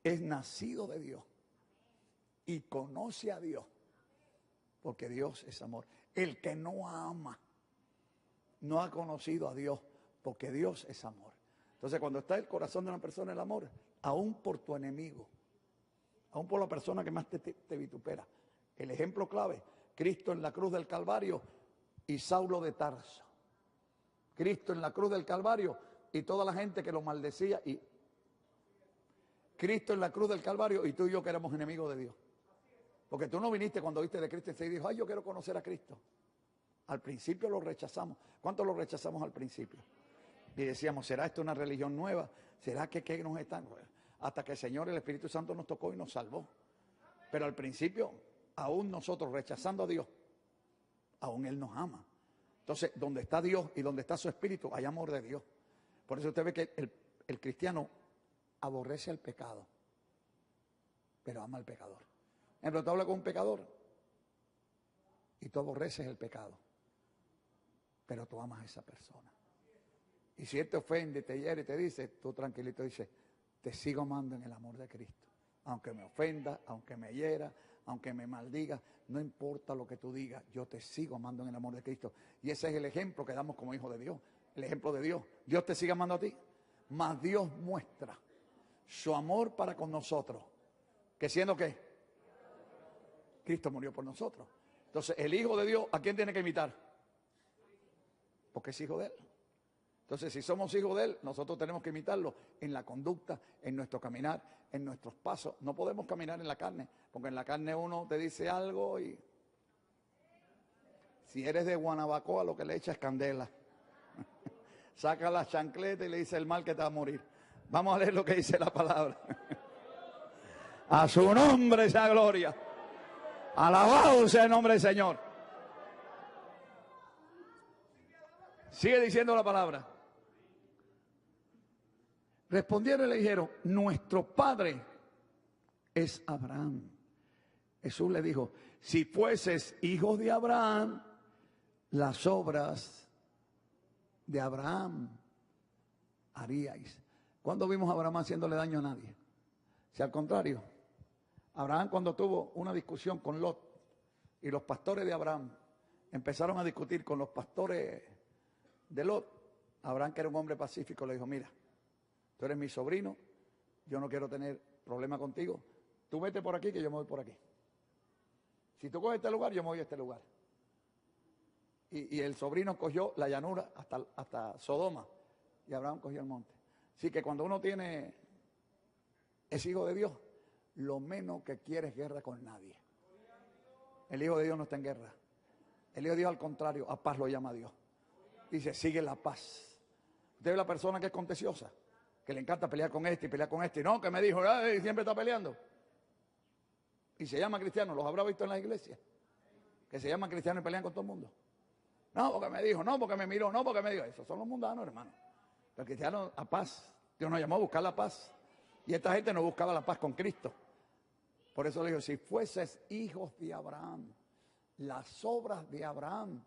es nacido de Dios y conoce a Dios, porque Dios es amor. El que no ama no ha conocido a Dios, porque Dios es amor. Entonces, cuando está el corazón de una persona el amor, aún por tu enemigo, aún por la persona que más te vitupera. El ejemplo clave, Cristo en la cruz del Calvario y Saulo de Tarso. Cristo en la cruz del Calvario y toda la gente que lo maldecía, y Cristo en la cruz del Calvario y tú y yo que éramos enemigos de Dios. Porque tú no viniste cuando viste de Cristo y dijo, ay, yo quiero conocer a Cristo. Al principio lo rechazamos. ¿Cuánto lo rechazamos al principio? Y decíamos, ¿será esto una religión nueva? ¿Será que qué nos están? Hasta que el Señor, el Espíritu Santo nos tocó y nos salvó. Pero al principio, aún nosotros rechazando a Dios, aún Él nos ama. Entonces, donde está Dios y donde está su espíritu, hay amor de Dios. Por eso usted ve que el cristiano aborrece al pecado, pero ama al pecador. En ejemplo, tú hablas con un pecador y tú aborreces el pecado, pero tú amas a esa persona. Y si Él te ofende, te hiere y te dice, tú tranquilito dices, te sigo amando en el amor de Cristo. Aunque me ofenda, aunque me hiera, aunque me maldiga, no importa lo que tú digas, yo te sigo amando en el amor de Cristo. Y ese es el ejemplo que damos como hijos de Dios, el ejemplo de Dios. Dios te sigue amando a ti, mas Dios muestra su amor para con nosotros, que siendo que Cristo murió por nosotros. Entonces, el Hijo de Dios, ¿a quién tiene que imitar? Porque es hijo de Él. Entonces, si somos hijos de Él, nosotros tenemos que imitarlo en la conducta, en nuestro caminar, en nuestros pasos. No podemos caminar en la carne, porque en la carne uno te dice algo y si eres de Guanabacoa, lo que le echa es candela. Saca la chancleta y le dice el mal que te va a morir. Vamos a leer lo que dice la palabra. A su nombre sea gloria. Alabado sea el nombre del Señor. Sigue diciendo la palabra. Respondieron y le dijeron, nuestro padre es Abraham. Jesús le dijo, si fueses hijos de Abraham, las obras de Abraham haríais. ¿Cuándo vimos a Abraham haciéndole daño a nadie? Si al contrario, Abraham cuando tuvo una discusión con Lot y los pastores de Abraham empezaron a discutir con los pastores de Lot, Abraham, que era un hombre pacífico, le dijo, mira, tú eres mi sobrino, yo no quiero tener problema contigo, tú vete por aquí que yo me voy por aquí. Si tú coges este lugar, yo me voy a este lugar. Y el sobrino cogió la llanura hasta Sodoma y Abraham cogió el monte. Así que cuando uno es hijo de Dios, lo menos que quiere es guerra con nadie. El hijo de Dios no está en guerra. El hijo de Dios, al contrario, a paz lo llama Dios. Dice, sigue la paz. Usted ve la persona que es contenciosa, que le encanta pelear con este y pelear con este. No, que me dijo, siempre está peleando. Y se llama cristiano, los habrá visto en las iglesias, que se llaman cristianos y pelean con todo el mundo. No, porque me dijo, no, porque me miró, no, porque me dijo. Esos son los mundanos, hermano. Los cristianos a paz. Dios nos llamó a buscar la paz. Y esta gente no buscaba la paz con Cristo. Por eso le digo, si fueses hijos de Abraham, las obras de Abraham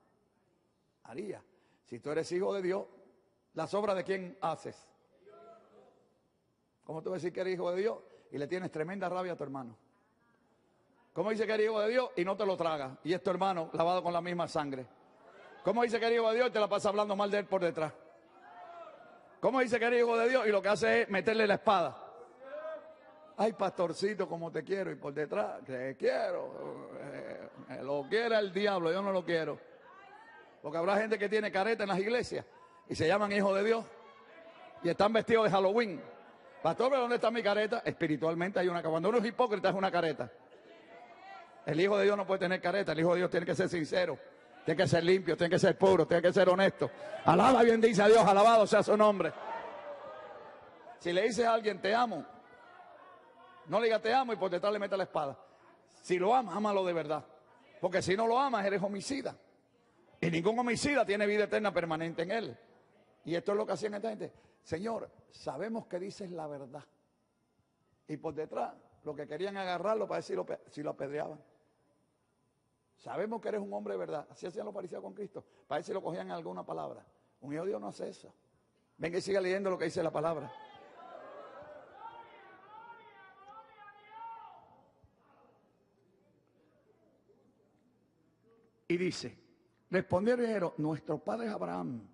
haría. Si tú eres hijo de Dios, ¿las obras de quién haces? ¿Cómo tú vas a decir que eres hijo de Dios y le tienes tremenda rabia a tu hermano? ¿Cómo dice que eres hijo de Dios y no te lo tragas? Y es tu hermano lavado con la misma sangre. ¿Cómo dice que eres hijo de Dios y te la pasa hablando mal de él por detrás? ¿Cómo dice que eres hijo de Dios y lo que hace es meterle la espada? Ay, pastorcito, como te quiero, y por detrás, te quiero. Lo quiera el diablo, yo no lo quiero. Porque habrá gente que tiene careta en las iglesias y se llaman hijos de Dios y están vestidos de Halloween. Pastor, ¿pero dónde está mi careta? Espiritualmente hay una careta. Cuando uno es hipócrita es una careta. El hijo de Dios no puede tener careta. El hijo de Dios tiene que ser sincero, tiene que ser limpio, tiene que ser puro, tiene que ser honesto. Alaba y bendice a Dios, alabado sea su nombre. Si le dices a alguien te amo, no le digas te amo y por detrás le meta la espada. Si lo amas, ámalo de verdad. Porque si no lo amas, eres homicida. Y ningún homicida tiene vida eterna permanente en él. Y esto es lo que hacían esta gente. Señor, sabemos que dices la verdad. Y por detrás, lo que querían agarrarlo para decir si lo apedreaban. Sabemos que eres un hombre de verdad. Así hacían los fariseos con Cristo. Para ver si lo cogían en alguna palabra. Un hijo de Dios no hace eso. Venga y siga leyendo lo que dice la palabra. Y dice, respondieron y dijeron, nuestro padre es Abraham.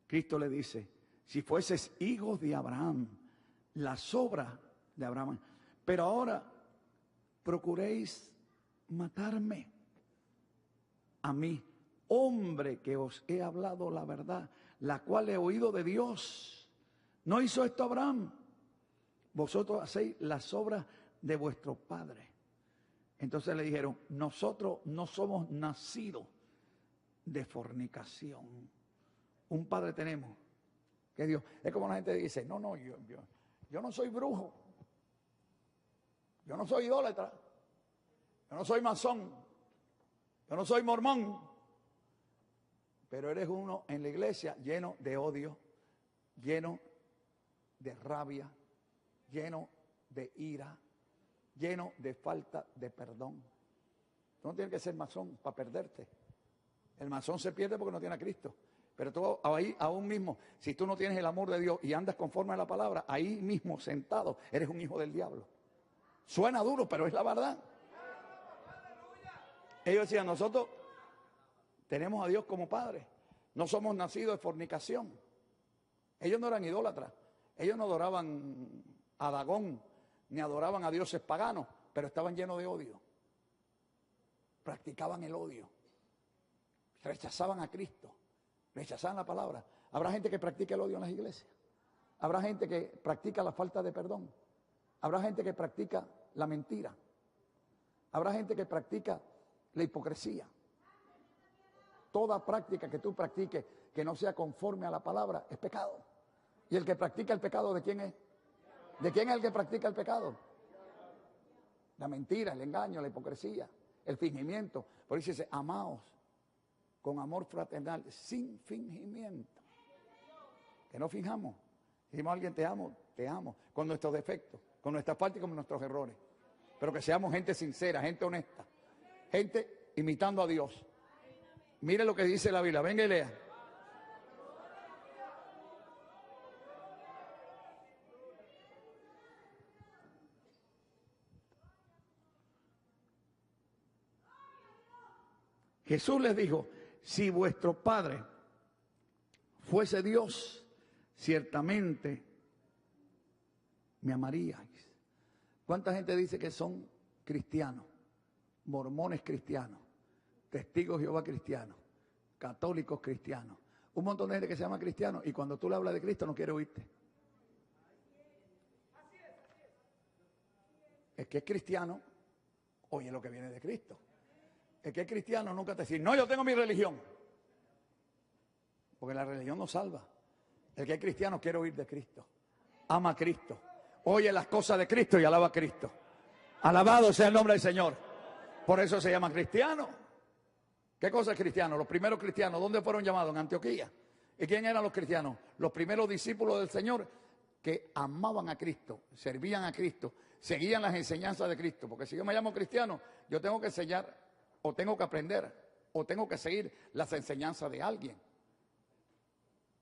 Cristo le dice, si fueses hijos de Abraham, las obras de Abraham. Pero ahora procuréis matarme a mí, hombre que os he hablado la verdad, la cual he oído de Dios. ¿No hizo esto Abraham? Vosotros hacéis las obras de vuestro padre. Entonces le dijeron, nosotros no somos nacidos de fornicación. Un padre tenemos, que es Dios. Es como la gente dice, no, yo no soy brujo. Yo no soy idólatra. Yo no soy masón. Yo no soy mormón. Pero eres uno en la iglesia lleno de odio, lleno de rabia, lleno de ira, lleno de falta de perdón. Tú no tienes que ser masón para perderte. El masón se pierde porque no tiene a Cristo. Pero tú ahí, aún mismo, si tú no tienes el amor de Dios y andas conforme a la palabra, ahí mismo sentado, eres un hijo del diablo. Suena duro, pero es la verdad. Ellos decían, nosotros tenemos a Dios como Padre. No somos nacidos de fornicación. Ellos no eran idólatras. Ellos no adoraban a Dagón, ni adoraban a dioses paganos, pero estaban llenos de odio. Practicaban el odio. Rechazaban a Cristo. Rechazaban la palabra. Habrá gente que practica el odio en las iglesias. Habrá gente que practica la falta de perdón. Habrá gente que practica la mentira. Habrá gente que practica la hipocresía. Toda práctica que tú practiques que no sea conforme a la palabra es pecado. Y el que practica el pecado, ¿de quién es? ¿De quién es el que practica el pecado? La mentira, el engaño, la hipocresía, el fingimiento. Por eso dice, amaos con amor fraternal, sin fingimiento. Que no fijamos. Dijimos a alguien, te amo, con nuestros defectos, con nuestras faltas y con nuestros errores. Pero que seamos gente sincera, gente honesta, gente imitando a Dios. Mire lo que dice la Biblia, venga y lea. Jesús les dijo, si vuestro Padre fuese Dios, ciertamente me amaríais. ¿Cuánta gente dice que son cristianos, mormones cristianos, testigos de Jehová cristianos, católicos cristianos? Un montón de gente que se llama cristiano y cuando tú le hablas de Cristo no quiere oírte. El que es cristiano oye lo que viene de Cristo. El que es cristiano nunca te dice, no, yo tengo mi religión. Porque la religión no salva. El que es cristiano quiere oír de Cristo. Ama a Cristo. Oye las cosas de Cristo y alaba a Cristo. Alabado sea el nombre del Señor. Por eso se llama cristiano. ¿Qué cosa es cristiano? Los primeros cristianos, ¿dónde fueron llamados? En Antioquía. ¿Y quién eran los cristianos? Los primeros discípulos del Señor que amaban a Cristo, servían a Cristo, seguían las enseñanzas de Cristo. Porque si yo me llamo cristiano, yo tengo que enseñar, o tengo que aprender, o tengo que seguir las enseñanzas de alguien.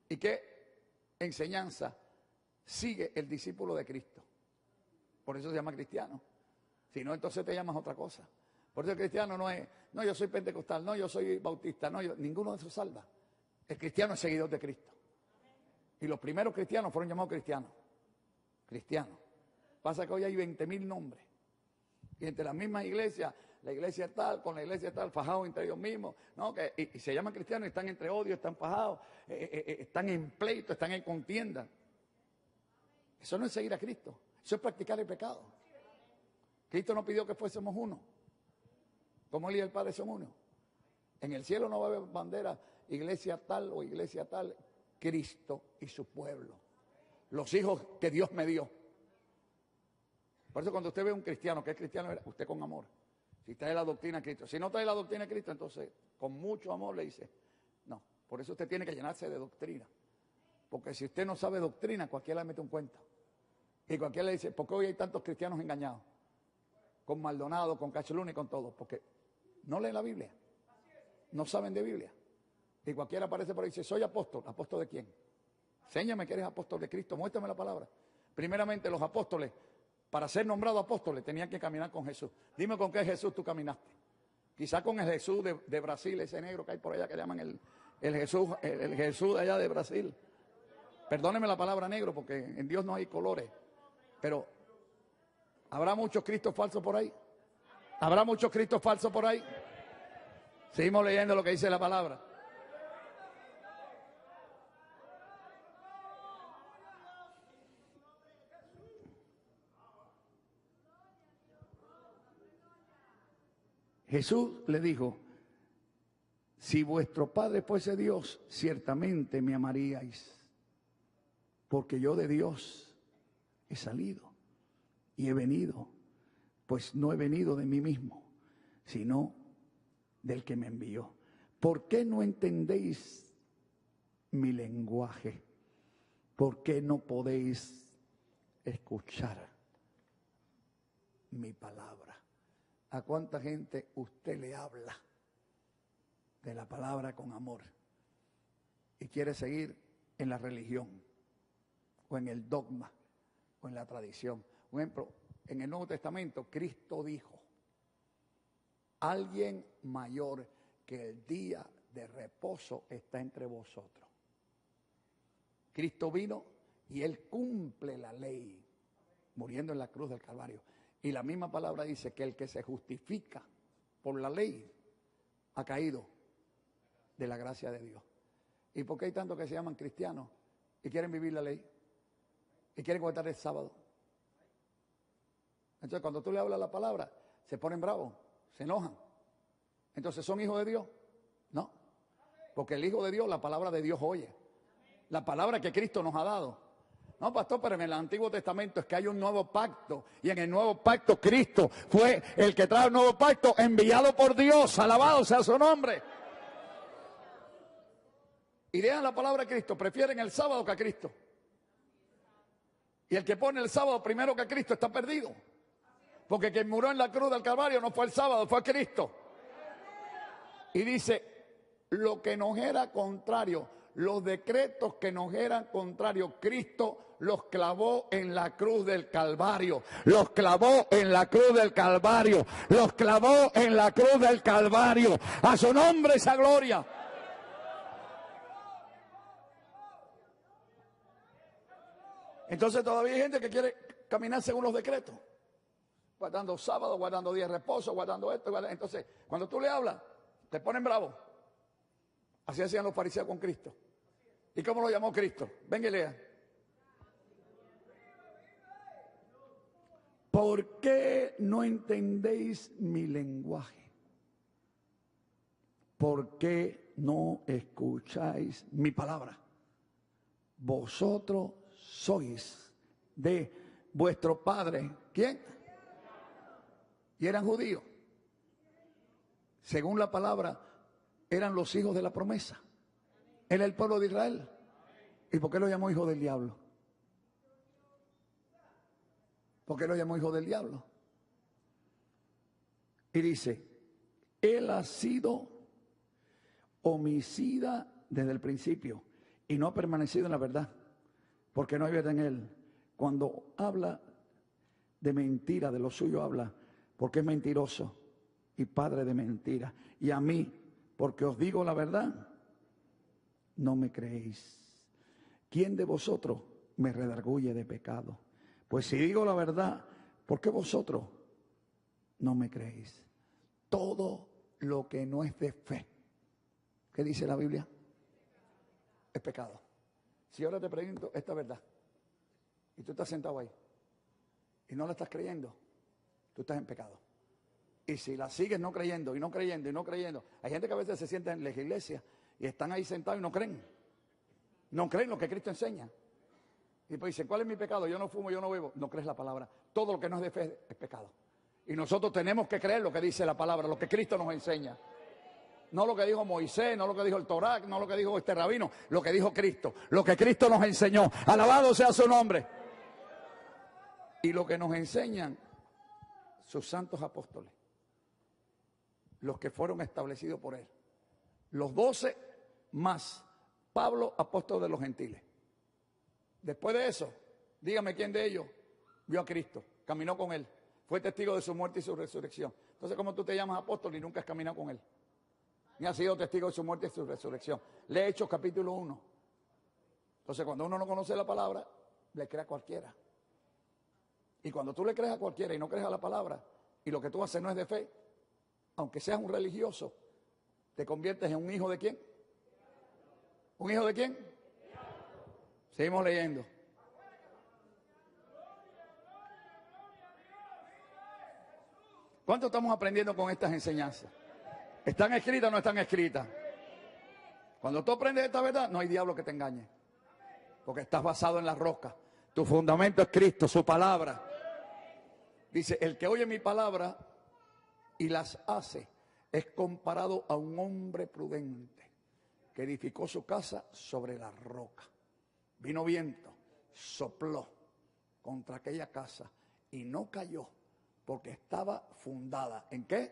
¿Y qué enseñanza sigue el discípulo de Cristo? Por eso se llama cristiano. Si no, entonces te llamas otra cosa. Por eso el cristiano no es, no, yo soy pentecostal, no, yo soy bautista, no, ninguno de esos salva. El cristiano es seguidor de Cristo. Y los primeros cristianos fueron llamados cristianos. Cristianos. Pasa que hoy hay 20.000 nombres. Y entre las mismas iglesias, la iglesia tal, con la iglesia tal, fajados entre ellos mismos, ¿no? Y se llaman cristianos y están entre odio, están fajados, están en pleito, están en contienda. Eso no es seguir a Cristo, eso es practicar el pecado. Cristo no pidió que fuésemos uno. Como Él y el Padre son uno. En el cielo no va a haber bandera, iglesia tal o iglesia tal, Cristo y su pueblo. Los hijos que Dios me dio. Por eso cuando usted ve a un cristiano que es cristiano, usted con amor. Si trae la doctrina de Cristo. Si no trae la doctrina de Cristo, entonces con mucho amor le dice, no, por eso usted tiene que llenarse de doctrina. Porque si usted no sabe doctrina, cualquiera le mete un cuento. Y cualquiera le dice, ¿por qué hoy hay tantos cristianos engañados? Con Maldonado, con Cacheluna y con todos. Porque no leen la Biblia. No saben de Biblia. Y cualquiera aparece por ahí y dice, soy apóstol. ¿Apóstol de quién? Enséñame que eres apóstol de Cristo. Muéstrame la palabra. Primeramente los apóstoles, para ser nombrados apóstoles, tenían que caminar con Jesús. Dime con qué Jesús tú caminaste. Quizá con el Jesús de Brasil, ese negro que hay por allá que llaman el Jesús de allá de Brasil. Perdóneme la palabra negro porque en Dios no hay colores. Pero ¿habrá muchos cristos falsos por ahí? ¿Habrá muchos cristos falsos por ahí? Seguimos leyendo lo que dice la palabra. Jesús le dijo, si vuestro Padre fuese Dios, ciertamente me amaríais, porque yo de Dios he salido y he venido, pues no he venido de mí mismo, sino del que me envió. ¿por qué no entendéis mi lenguaje? ¿Por qué no podéis escuchar mi palabra? ¿A cuánta gente usted le habla de la palabra con amor y quiere seguir en la religión o en el dogma o en la tradición? Por ejemplo, en el Nuevo Testamento Cristo dijo: alguien mayor que el día de reposo está entre vosotros. Cristo vino y Él cumple la ley, muriendo en la cruz del Calvario. Y la misma palabra dice que el que se justifica por la ley ha caído de la gracia de Dios. ¿Y por qué hay tantos que se llaman cristianos y quieren vivir la ley? Y quieren guardar el sábado. Entonces cuando tú le hablas la palabra, se ponen bravos, se enojan. Entonces, ¿son hijos de Dios? No. Porque el Hijo de Dios, la palabra de Dios oye. La palabra que Cristo nos ha dado. No, pastor, pero en el Antiguo Testamento es que hay un nuevo pacto. Y en el nuevo pacto Cristo fue el que trae el nuevo pacto enviado por Dios. Alabado sea su nombre. Y dejan la palabra de Cristo. Prefieren el sábado que a Cristo. Y el que pone el sábado primero que a Cristo está perdido. Porque quien murió en la cruz del Calvario no fue el sábado, fue Cristo. Y dice, lo que nos era contrario, los decretos que nos eran contrarios, Cristo los clavó en la cruz del Calvario. Los clavó en la cruz del Calvario. Los clavó en la cruz del Calvario. A su nombre esa gloria. Entonces todavía hay gente que quiere caminar según los decretos. Guardando sábado, guardando día de reposo, guardando esto. Entonces, cuando tú le hablas, te ponen bravo. Así hacían los fariseos con Cristo. ¿Y cómo lo llamó Cristo? Venga y lea. ¿Por qué no entendéis mi lenguaje? ¿Por qué no escucháis mi palabra? Vosotros sois de vuestro padre. ¿Quién? Y eran judíos. Según la palabra, eran los hijos de la promesa. Era el pueblo de Israel. ¿Y por qué lo llamó hijo del diablo? ¿Por qué lo llamó hijo del diablo? Y dice, él ha sido homicida desde el principio y no ha permanecido en la verdad, porque no hay verdad en él. Cuando habla de mentira, de lo suyo habla, porque es mentiroso y padre de mentira. Y a mí, porque os digo la verdad, no me creéis. ¿Quién de vosotros me redarguye de pecado? Pues si digo la verdad, ¿por qué vosotros no me creéis? Todo lo que no es de fe, ¿qué dice la Biblia? Es pecado. Si ahora te pregunto esta verdad, y tú estás sentado ahí, y no la estás creyendo, tú estás en pecado. Y si la sigues no creyendo, y no creyendo, y no creyendo, hay gente que a veces se sienta en la iglesia y están ahí sentados y no creen. No creen lo que Cristo enseña. Y pues dicen, ¿cuál es mi pecado? Yo no fumo, yo no bebo. No crees la palabra. Todo lo que no es de fe es pecado. Y nosotros tenemos que creer lo que dice la palabra, lo que Cristo nos enseña. No lo que dijo Moisés, no lo que dijo el Torá, no lo que dijo este rabino, lo que dijo Cristo. Lo que Cristo nos enseñó. Alabado sea su nombre. Y lo que nos enseñan sus santos apóstoles. Los que fueron establecidos por él. Los 12 más Pablo, apóstol de los gentiles. Después de eso, dígame quién de ellos vio a Cristo, caminó con él, fue testigo de su muerte y su resurrección. Entonces, ¿cómo tú te llamas apóstol y nunca has caminado con él? Ni has sido testigo de su muerte y su resurrección. Lee Hechos capítulo 1. Entonces, cuando uno no conoce la palabra, le cree a cualquiera. Y cuando tú le crees a cualquiera y no crees a la palabra, y lo que tú haces no es de fe, aunque seas un religioso, te conviertes en un hijo de ¿quién? ¿Un hijo de quién? Seguimos leyendo. ¿Cuánto estamos aprendiendo con estas enseñanzas? ¿Están escritas o no están escritas? Cuando tú aprendes esta verdad, no hay diablo que te engañe. Porque estás basado en la roca. Tu fundamento es Cristo, su palabra. Dice, el que oye mi palabra y las hace, es comparado a un hombre prudente que edificó su casa sobre la roca. Vino viento, sopló contra aquella casa y no cayó porque estaba fundada. ¿En qué?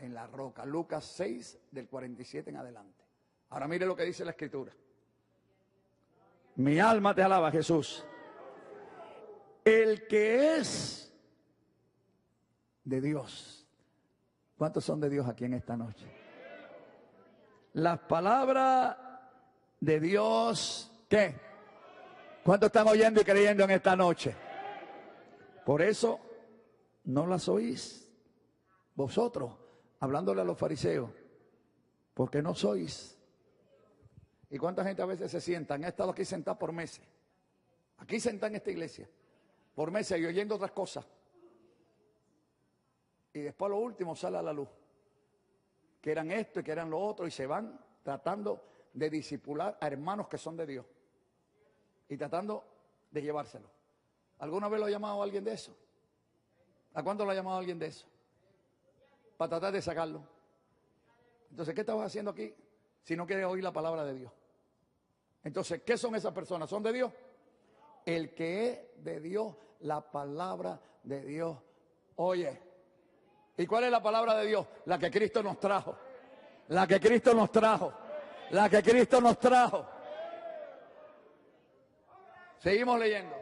En la roca. Lucas 6, del 47 en adelante. Ahora mire lo que dice la Escritura. Mi alma te alaba, Jesús. El que es de Dios. ¿Cuántos son de Dios aquí en esta noche? Las palabras de Dios, ¿qué? ¿Cuántos están oyendo y creyendo en esta noche? Por eso no las oís vosotros, hablándole a los fariseos, porque no sois. ¿Y cuánta gente a veces se sienta? Han estado aquí sentados por meses. Aquí sentados en esta iglesia, por meses y oyendo otras cosas. Y después lo último sale a la luz. Que eran esto y que eran lo otro y se van tratando de disipular a hermanos que son de Dios. Y tratando de llevárselo. ¿Alguna vez lo ha llamado a alguien de eso? ¿A cuándo lo ha llamado a alguien de eso? Para tratar de sacarlo. Entonces, ¿qué estabas haciendo aquí si no quieres oír la palabra de Dios? Entonces, ¿qué son esas personas? ¿Son de Dios? El que es de Dios, la palabra de Dios oye. ¿Y cuál es la palabra de Dios? La que Cristo nos trajo. La que Cristo nos trajo. La que Cristo nos trajo. Seguimos leyendo.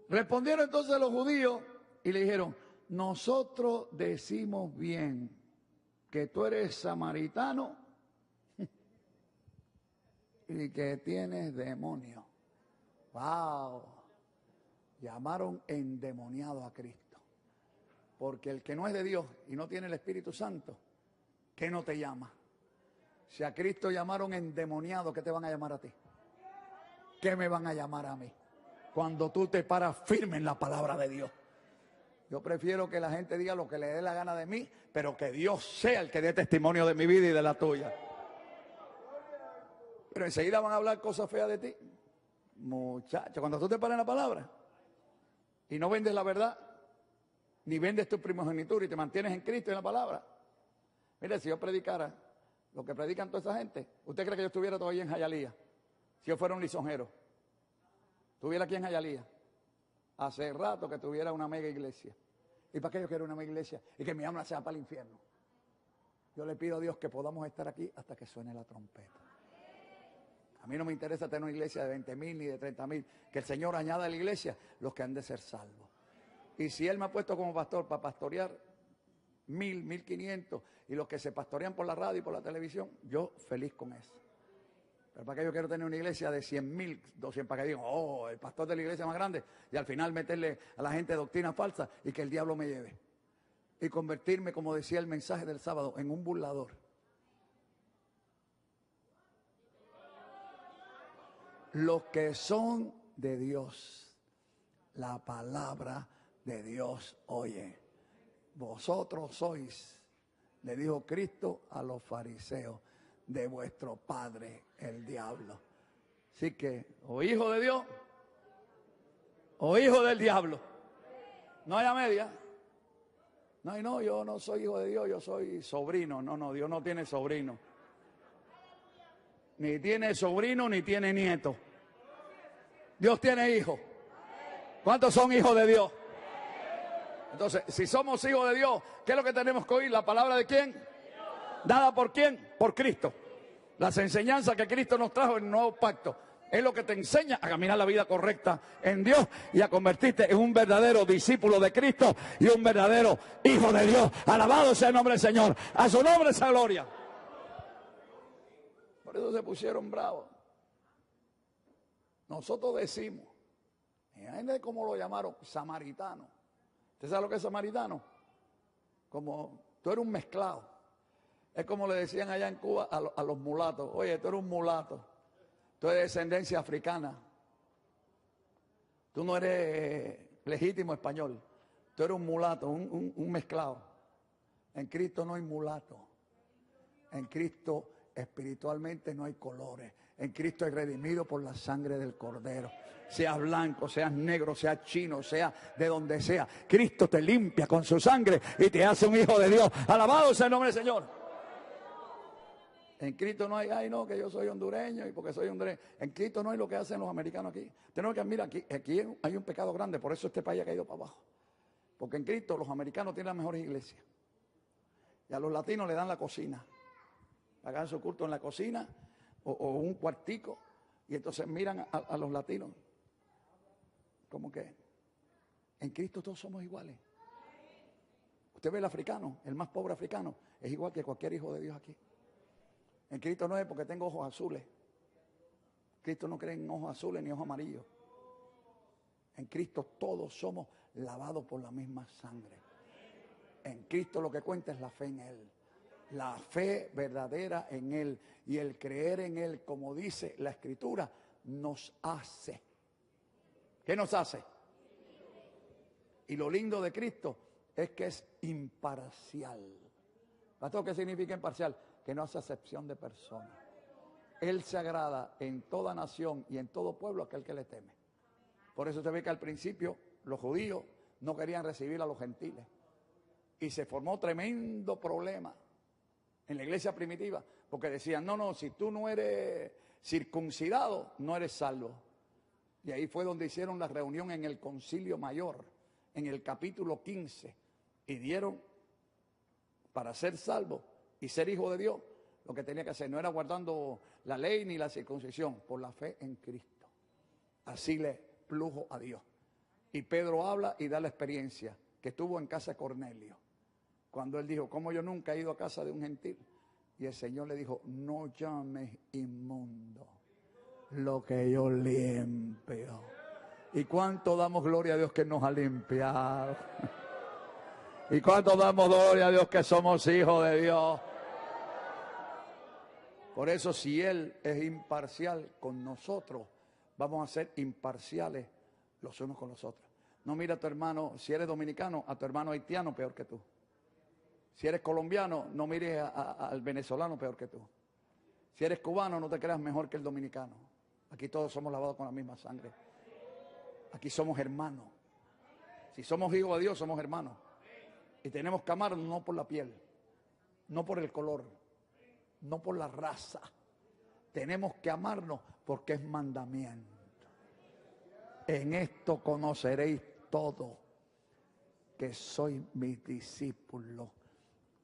Respondieron entonces los judíos y le dijeron: nosotros decimos bien que tú eres samaritano y que tienes demonio. ¡Wow! Llamaron endemoniado a Cristo. Porque el que no es de Dios y no tiene el Espíritu Santo, ¿qué no te llama? Si a Cristo llamaron endemoniado, ¿qué te van a llamar a ti? ¿Qué me van a llamar a mí? Cuando tú te paras firme en la palabra de Dios. Yo prefiero que la gente diga lo que le dé la gana de mí, pero que Dios sea el que dé testimonio de mi vida y de la tuya. Pero enseguida van a hablar cosas feas de ti. Muchacho, cuando tú te paras en la palabra y no vendes la verdad, ni vendes tu primogenitura y te mantienes en Cristo y en la palabra. Mire, si yo predicara lo que predican toda esa gente, ¿usted cree que yo estuviera todavía en Jayalía? Si yo fuera un lisonjero. Estuviera aquí en Jayalía. Hace rato que tuviera una mega iglesia. ¿Y para qué yo quiero una mega iglesia? Y que mi alma sea para el infierno. Yo le pido a Dios que podamos estar aquí hasta que suene la trompeta. A mí no me interesa tener una iglesia de 20,000 ni de 30,000. Que el Señor añada a la iglesia los que han de ser salvos. Y si Él me ha puesto como pastor para pastorear 1,000, 1,500 y los que se pastorean por la radio y por la televisión, yo feliz con eso. Pero para qué yo quiero tener una iglesia de 100,000, 200, para que digan: oh, el pastor de la iglesia más grande, y al final meterle a la gente doctrina falsa y que el diablo me lleve. Y convertirme, como decía el mensaje del sábado, en un burlador. Los que son de Dios, la palabra de Dios oye. Vosotros sois, le dijo Cristo a los fariseos, de vuestro padre el diablo. Así que, o hijo de Dios, o hijo del diablo. No hay a media. No, yo no soy hijo de Dios, yo soy sobrino. No, Dios no tiene sobrino. Ni tiene sobrino, ni tiene nieto. Dios tiene hijos. ¿Cuántos son hijos de Dios? Entonces, si somos hijos de Dios, ¿qué es lo que tenemos que oír? ¿La palabra de quién? ¿Dada por quién? Por Cristo. Las enseñanzas que Cristo nos trajo en el nuevo pacto es lo que te enseña a caminar la vida correcta en Dios y a convertirte en un verdadero discípulo de Cristo y un verdadero hijo de Dios. Alabado sea el nombre del Señor. A su nombre esa gloria. Por eso se pusieron bravos. Nosotros decimos, imagínate cómo lo llamaron, samaritano. ¿Usted sabe lo que es samaritano? Como tú eres un mezclado. Es como le decían allá en Cuba a los mulatos: oye, tú eres un mulato, tú eres de descendencia africana, tú no eres legítimo español, tú eres un mulato, un mezclado. En Cristo no hay mulato, en Cristo Espiritualmente no hay colores. En Cristo es redimido por la sangre del Cordero. Seas blanco, seas negro, seas chino, sea de donde sea. Cristo te limpia con su sangre y te hace un hijo de Dios. Alabado sea el nombre del Señor. En Cristo no hay, ay no, que yo soy hondureño y porque soy hondureño. En Cristo no hay lo que hacen los americanos aquí. Tenemos que mirar, aquí hay un pecado grande, por eso este país ha caído para abajo. Porque en Cristo los americanos tienen las mejores iglesias. Y a los latinos le dan la cocina. Hagan su culto en la cocina o un cuartico. Y entonces miran a los latinos. ¿Cómo que? En Cristo todos somos iguales. Usted ve el africano, el más pobre africano, es igual que cualquier hijo de Dios aquí. En Cristo no es porque tengo ojos azules. Cristo no cree en ojos azules ni ojos amarillos. En Cristo todos somos lavados por la misma sangre. En Cristo lo que cuenta es la fe en Él. La fe verdadera en Él. Y el creer en Él, como dice la Escritura, nos hace. ¿Qué nos hace? Y lo lindo de Cristo es que es imparcial. ¿Pastor, qué significa imparcial? Que no hace acepción de personas. Él se agrada en toda nación y en todo pueblo aquel que le teme. Por eso se ve que al principio los judíos no querían recibir a los gentiles. Y se formó tremendo problema en la iglesia primitiva. Porque decían, no, si tú no eres circuncidado, no eres salvo. Y ahí fue donde hicieron la reunión en el Concilio Mayor, en el capítulo 15. Y dieron, para ser salvo y ser hijo de Dios, lo que tenía que hacer no era guardando la ley ni la circuncisión, por la fe en Cristo. Así le plujo a Dios. Y Pedro habla y da la experiencia que tuvo en casa de Cornelio. Cuando él dijo, ¿cómo yo nunca he ido a casa de un gentil? Y el Señor le dijo, no llames inmundo lo que yo limpio. ¿Y cuánto damos gloria a Dios que nos ha limpiado? ¿Y cuánto damos gloria a Dios que somos hijos de Dios? Por eso, si Él es imparcial con nosotros, vamos a ser imparciales los unos con los otros. No mira a tu hermano, si eres dominicano, a tu hermano haitiano peor que tú. Si eres colombiano, no mires al venezolano peor que tú. Si eres cubano, no te creas mejor que el dominicano. Aquí todos somos lavados con la misma sangre. Aquí somos hermanos. Si somos hijos de Dios, somos hermanos. Y tenemos que amarnos no por la piel, no por el color, no por la raza. Tenemos que amarnos porque es mandamiento. En esto conoceréis todo, que soy mi discípulo,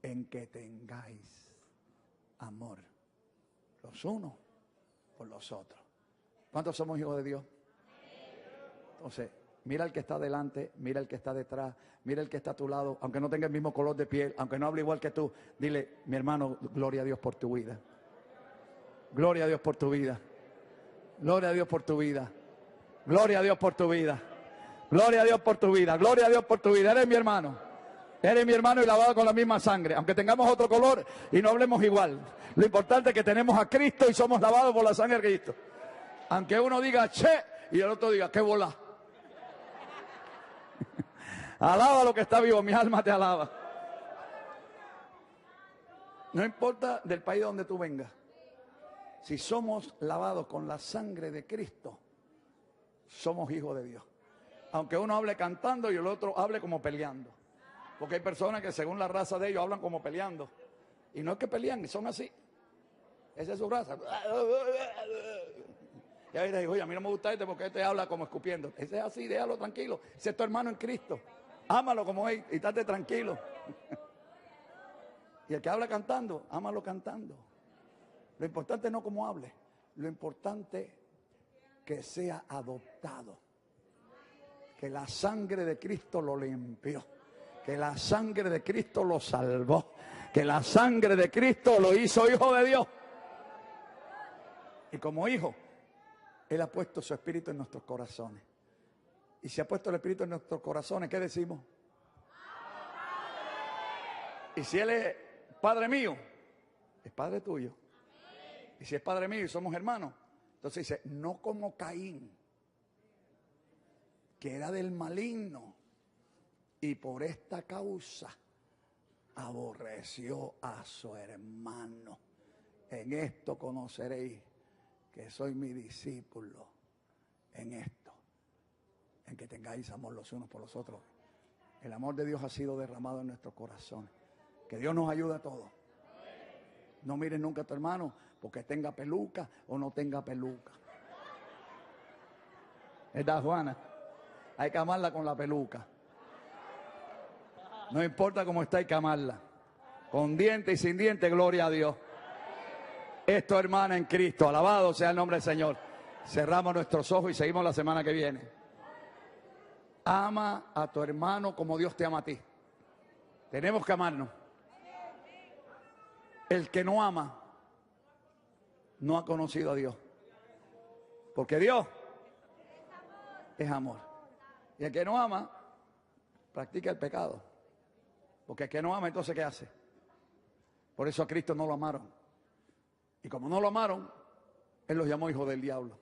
en que tengáis amor los unos por los otros. ¿Cuántos somos hijos de Dios? Entonces, mira el que está delante, mira el que está detrás, mira el que está a tu lado, aunque no tenga el mismo color de piel, aunque no hable igual que tú, dile, mi hermano, gloria a Dios por tu vida. Gloria a Dios por tu vida. Gloria a Dios por tu vida. Gloria a Dios por tu vida. Gloria a Dios por tu vida. Gloria a Dios por tu vida. Eres mi hermano. Eres mi hermano y lavado con la misma sangre. Aunque tengamos otro color y no hablemos igual. Lo importante es que tenemos a Cristo y somos lavados por la sangre de Cristo. Aunque uno diga che y el otro diga qué bola. Alaba lo que está vivo, mi alma te alaba. No importa del país donde tú vengas. Si somos lavados con la sangre de Cristo, somos hijos de Dios. Aunque uno hable cantando y el otro hable como peleando. Porque hay personas que según la raza de ellos hablan como peleando. Y no es que pelean, son así. Esa es su raza. Y ahí digo, oye, a mí no me gusta este porque este habla como escupiendo. Ese es así, déjalo tranquilo. Ese es tu hermano en Cristo. Ámalo como es y estate tranquilo. Y el que habla cantando, ámalo cantando. Lo importante no como hable. Lo importante que sea adoptado. Que la sangre de Cristo lo limpió. Que la sangre de Cristo lo salvó. Que la sangre de Cristo lo hizo hijo de Dios. Y como hijo, Él ha puesto su espíritu en nuestros corazones. Y si ha puesto el espíritu en nuestros corazones, ¿qué decimos? Y si Él es Padre mío, es Padre tuyo. Y si es Padre mío y somos hermanos, entonces dice, no como Caín, que era del maligno, y por esta causa aborreció a su hermano. En esto conoceréis que soy mi discípulo. En esto, en que tengáis amor los unos por los otros. El amor de Dios ha sido derramado en nuestros corazones. Que Dios nos ayude a todos. No mires nunca a tu hermano porque tenga peluca o no tenga peluca. ¿Verdad, Juana? Hay que amarla con la peluca. No importa cómo está, hay que amarla. Con diente y sin diente, gloria a Dios. Esto, hermana, en Cristo. Alabado sea el nombre del Señor. Cerramos nuestros ojos y seguimos la semana que viene. Ama a tu hermano como Dios te ama a ti. Tenemos que amarnos. El que no ama no ha conocido a Dios. Porque Dios es amor. Y el que no ama practica el pecado. Porque el que no ama, entonces ¿qué hace? Por eso a Cristo no lo amaron. Y como no lo amaron, Él los llamó hijos del diablo.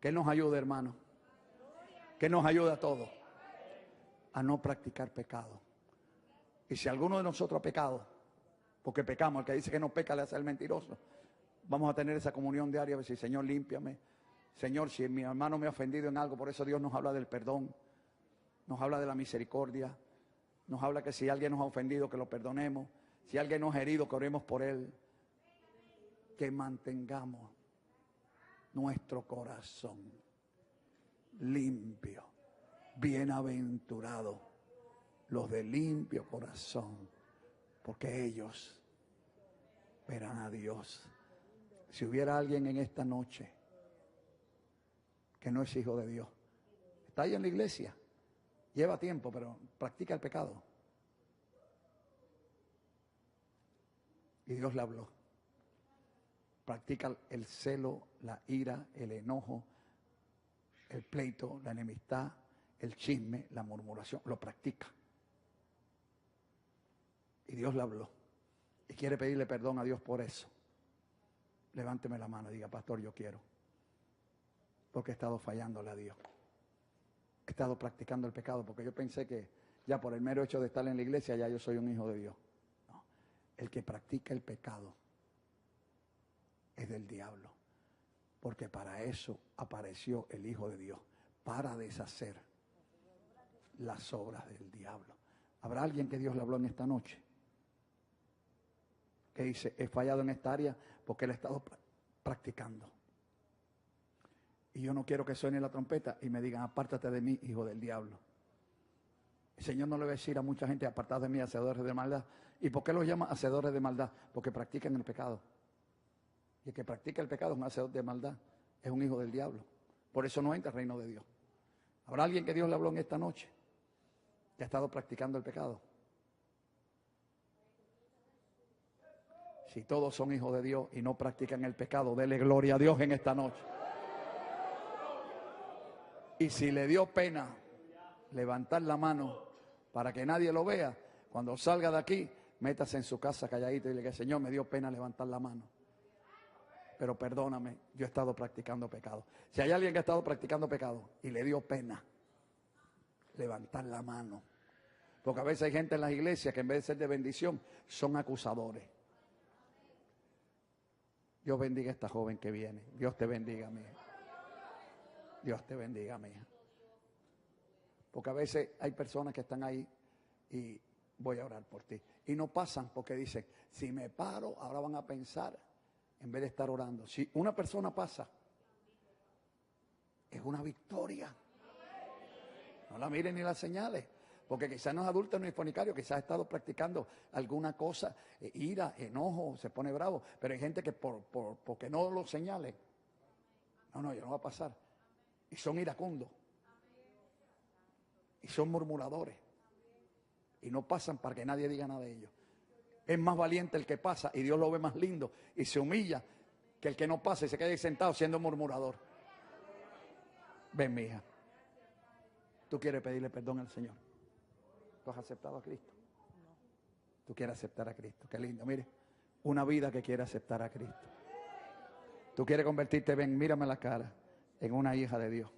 Que Él nos ayude, hermano. Que Él nos ayude a todos a no practicar pecado. Y si alguno de nosotros ha pecado, porque pecamos, el que dice que no peca le hace el mentiroso, vamos a tener esa comunión diaria, a decir, Señor, límpiame. Señor, si mi hermano me ha ofendido en algo, por eso Dios nos habla del perdón, nos habla de la misericordia, nos habla que si alguien nos ha ofendido, que lo perdonemos, si alguien nos ha herido, que oremos por él, que mantengamos nuestro corazón limpio, bienaventurado los de limpio corazón, porque ellos verán a Dios. Si hubiera alguien en esta noche que no es hijo de Dios, está ahí en la iglesia, lleva tiempo, pero practica el pecado. Y Dios le habló. Practica el celo, la ira, el enojo, el pleito, la enemistad, el chisme, la murmuración. Lo practica. Y Dios le habló. Y quiere pedirle perdón a Dios por eso. Levánteme la mano y diga, pastor, yo quiero. Porque he estado fallándole a Dios. He estado practicando el pecado porque yo pensé que ya por el mero hecho de estar en la iglesia ya yo soy un hijo de Dios. No. El que practica el pecado es del diablo. Porque para eso apareció el Hijo de Dios. Para deshacer las obras del diablo. ¿Habrá alguien que Dios le habló en esta noche? Que dice, he fallado en esta área porque él ha estado practicando. Y yo no quiero que suene la trompeta y me digan, apártate de mí, hijo del diablo. El Señor no le va a decir a mucha gente, apartad de mí, hacedores de maldad. ¿Y por qué los llama hacedores de maldad? Porque practican el pecado. Y el que practica el pecado es un hacedor de maldad, es un hijo del diablo. Por eso no entra al reino de Dios. ¿Habrá alguien que Dios le habló en esta noche que ha estado practicando el pecado? Si todos son hijos de Dios y no practican el pecado, dele gloria a Dios en esta noche. Y si le dio pena levantar la mano para que nadie lo vea, cuando salga de aquí, métase en su casa calladito y dile que Señor, me dio pena levantar la mano. Pero perdóname, yo he estado practicando pecado. Si hay alguien que ha estado practicando pecado y le dio pena levantar la mano, porque a veces hay gente en las iglesias que en vez de ser de bendición, son acusadores. Dios bendiga a esta joven que viene. Dios te bendiga, mía. Dios te bendiga, mía. Porque a veces hay personas que están ahí y voy a orar por ti. Y no pasan porque dicen, si me paro, ahora van a pensar en vez de estar orando. Si una persona pasa, es una victoria. No la miren ni la señales. Porque quizás no es adulto, no es fornicario, quizás ha estado practicando alguna cosa, ira, enojo, se pone bravo. Pero hay gente que porque no lo señalen, no, ya no va a pasar. Y son iracundos. Y son murmuradores. Y no pasan para que nadie diga nada de ellos. Es más valiente el que pasa y Dios lo ve más lindo y se humilla que el que no pasa y se queda ahí sentado siendo murmurador. Ven, mi hija. Tú quieres pedirle perdón al Señor. ¿Tú has aceptado a Cristo? Tú quieres aceptar a Cristo. Qué lindo, mire. Una vida que quiere aceptar a Cristo. Tú quieres convertirte, ven, mírame la cara, en una hija de Dios.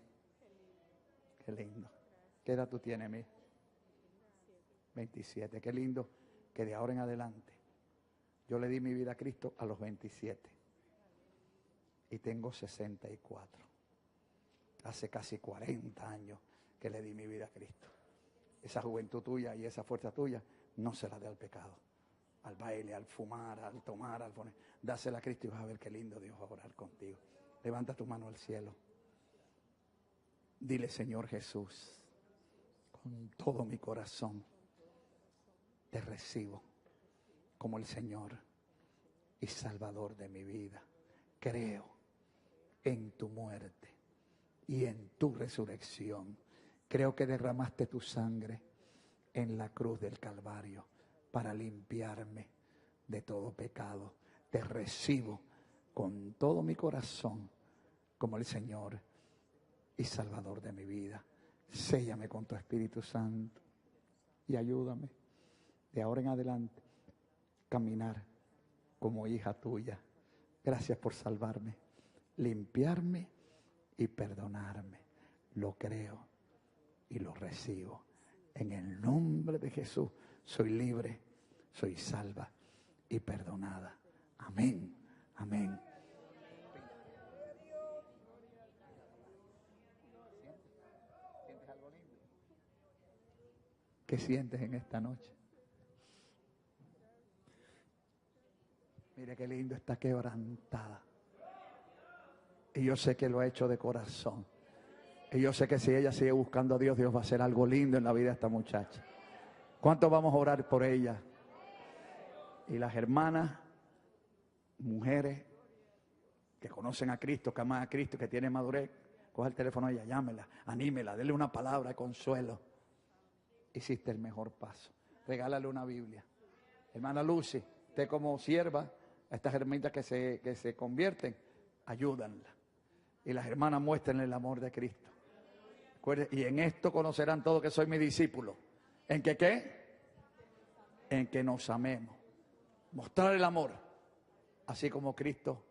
Qué lindo. ¿Qué edad tú tienes, mi hija? 27. Qué lindo que de ahora en adelante Yo le di mi vida a Cristo a los 27 y tengo 64. Hace casi 40 años que le di mi vida a Cristo. Esa juventud tuya y esa fuerza tuya no se la dé al pecado, al baile, al fumar, al tomar, al poner. Dásela a Cristo y vas a ver qué lindo Dios va a orar contigo. Levanta tu mano al cielo. Dile: Señor Jesús, con todo mi corazón te recibo como el Señor y Salvador de mi vida. Creo en tu muerte y en tu resurrección. Creo que derramaste tu sangre en la cruz del Calvario para limpiarme de todo pecado. Te recibo con todo mi corazón como el Señor y Salvador de mi vida. Séllame con tu Espíritu Santo y ayúdame de ahora en adelante caminar como hija tuya. Gracias por salvarme, limpiarme y perdonarme. Lo creo y lo recibo. En el nombre de Jesús soy libre, soy salva y perdonada. Amén, amén. ¿Sientes algo lindo? ¿Qué sientes en esta noche? Mire qué lindo, está quebrantada. Y yo sé que lo ha hecho de corazón. Y yo sé que si ella sigue buscando a Dios, Dios va a hacer algo lindo en la vida de esta muchacha. ¿Cuántos vamos a orar por ella? Y las hermanas, mujeres que conocen a Cristo, que aman a Cristo, que tienen madurez, coja el teléfono a ella, llámela, anímela, denle una palabra de consuelo. Hiciste el mejor paso. Regálale una Biblia. Hermana Lucy, usted como sierva a estas hermanitas que se convierten, ayúdanla. Y las hermanas muestren el amor de Cristo. Y en esto conocerán todos que soy mi discípulo. ¿En que qué? En que nos amemos. Mostrar el amor, así como Cristo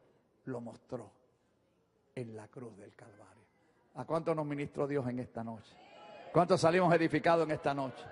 lo mostró en la cruz del Calvario. ¿A cuánto nos ministró Dios en esta noche? ¿Cuántos salimos edificados en esta noche?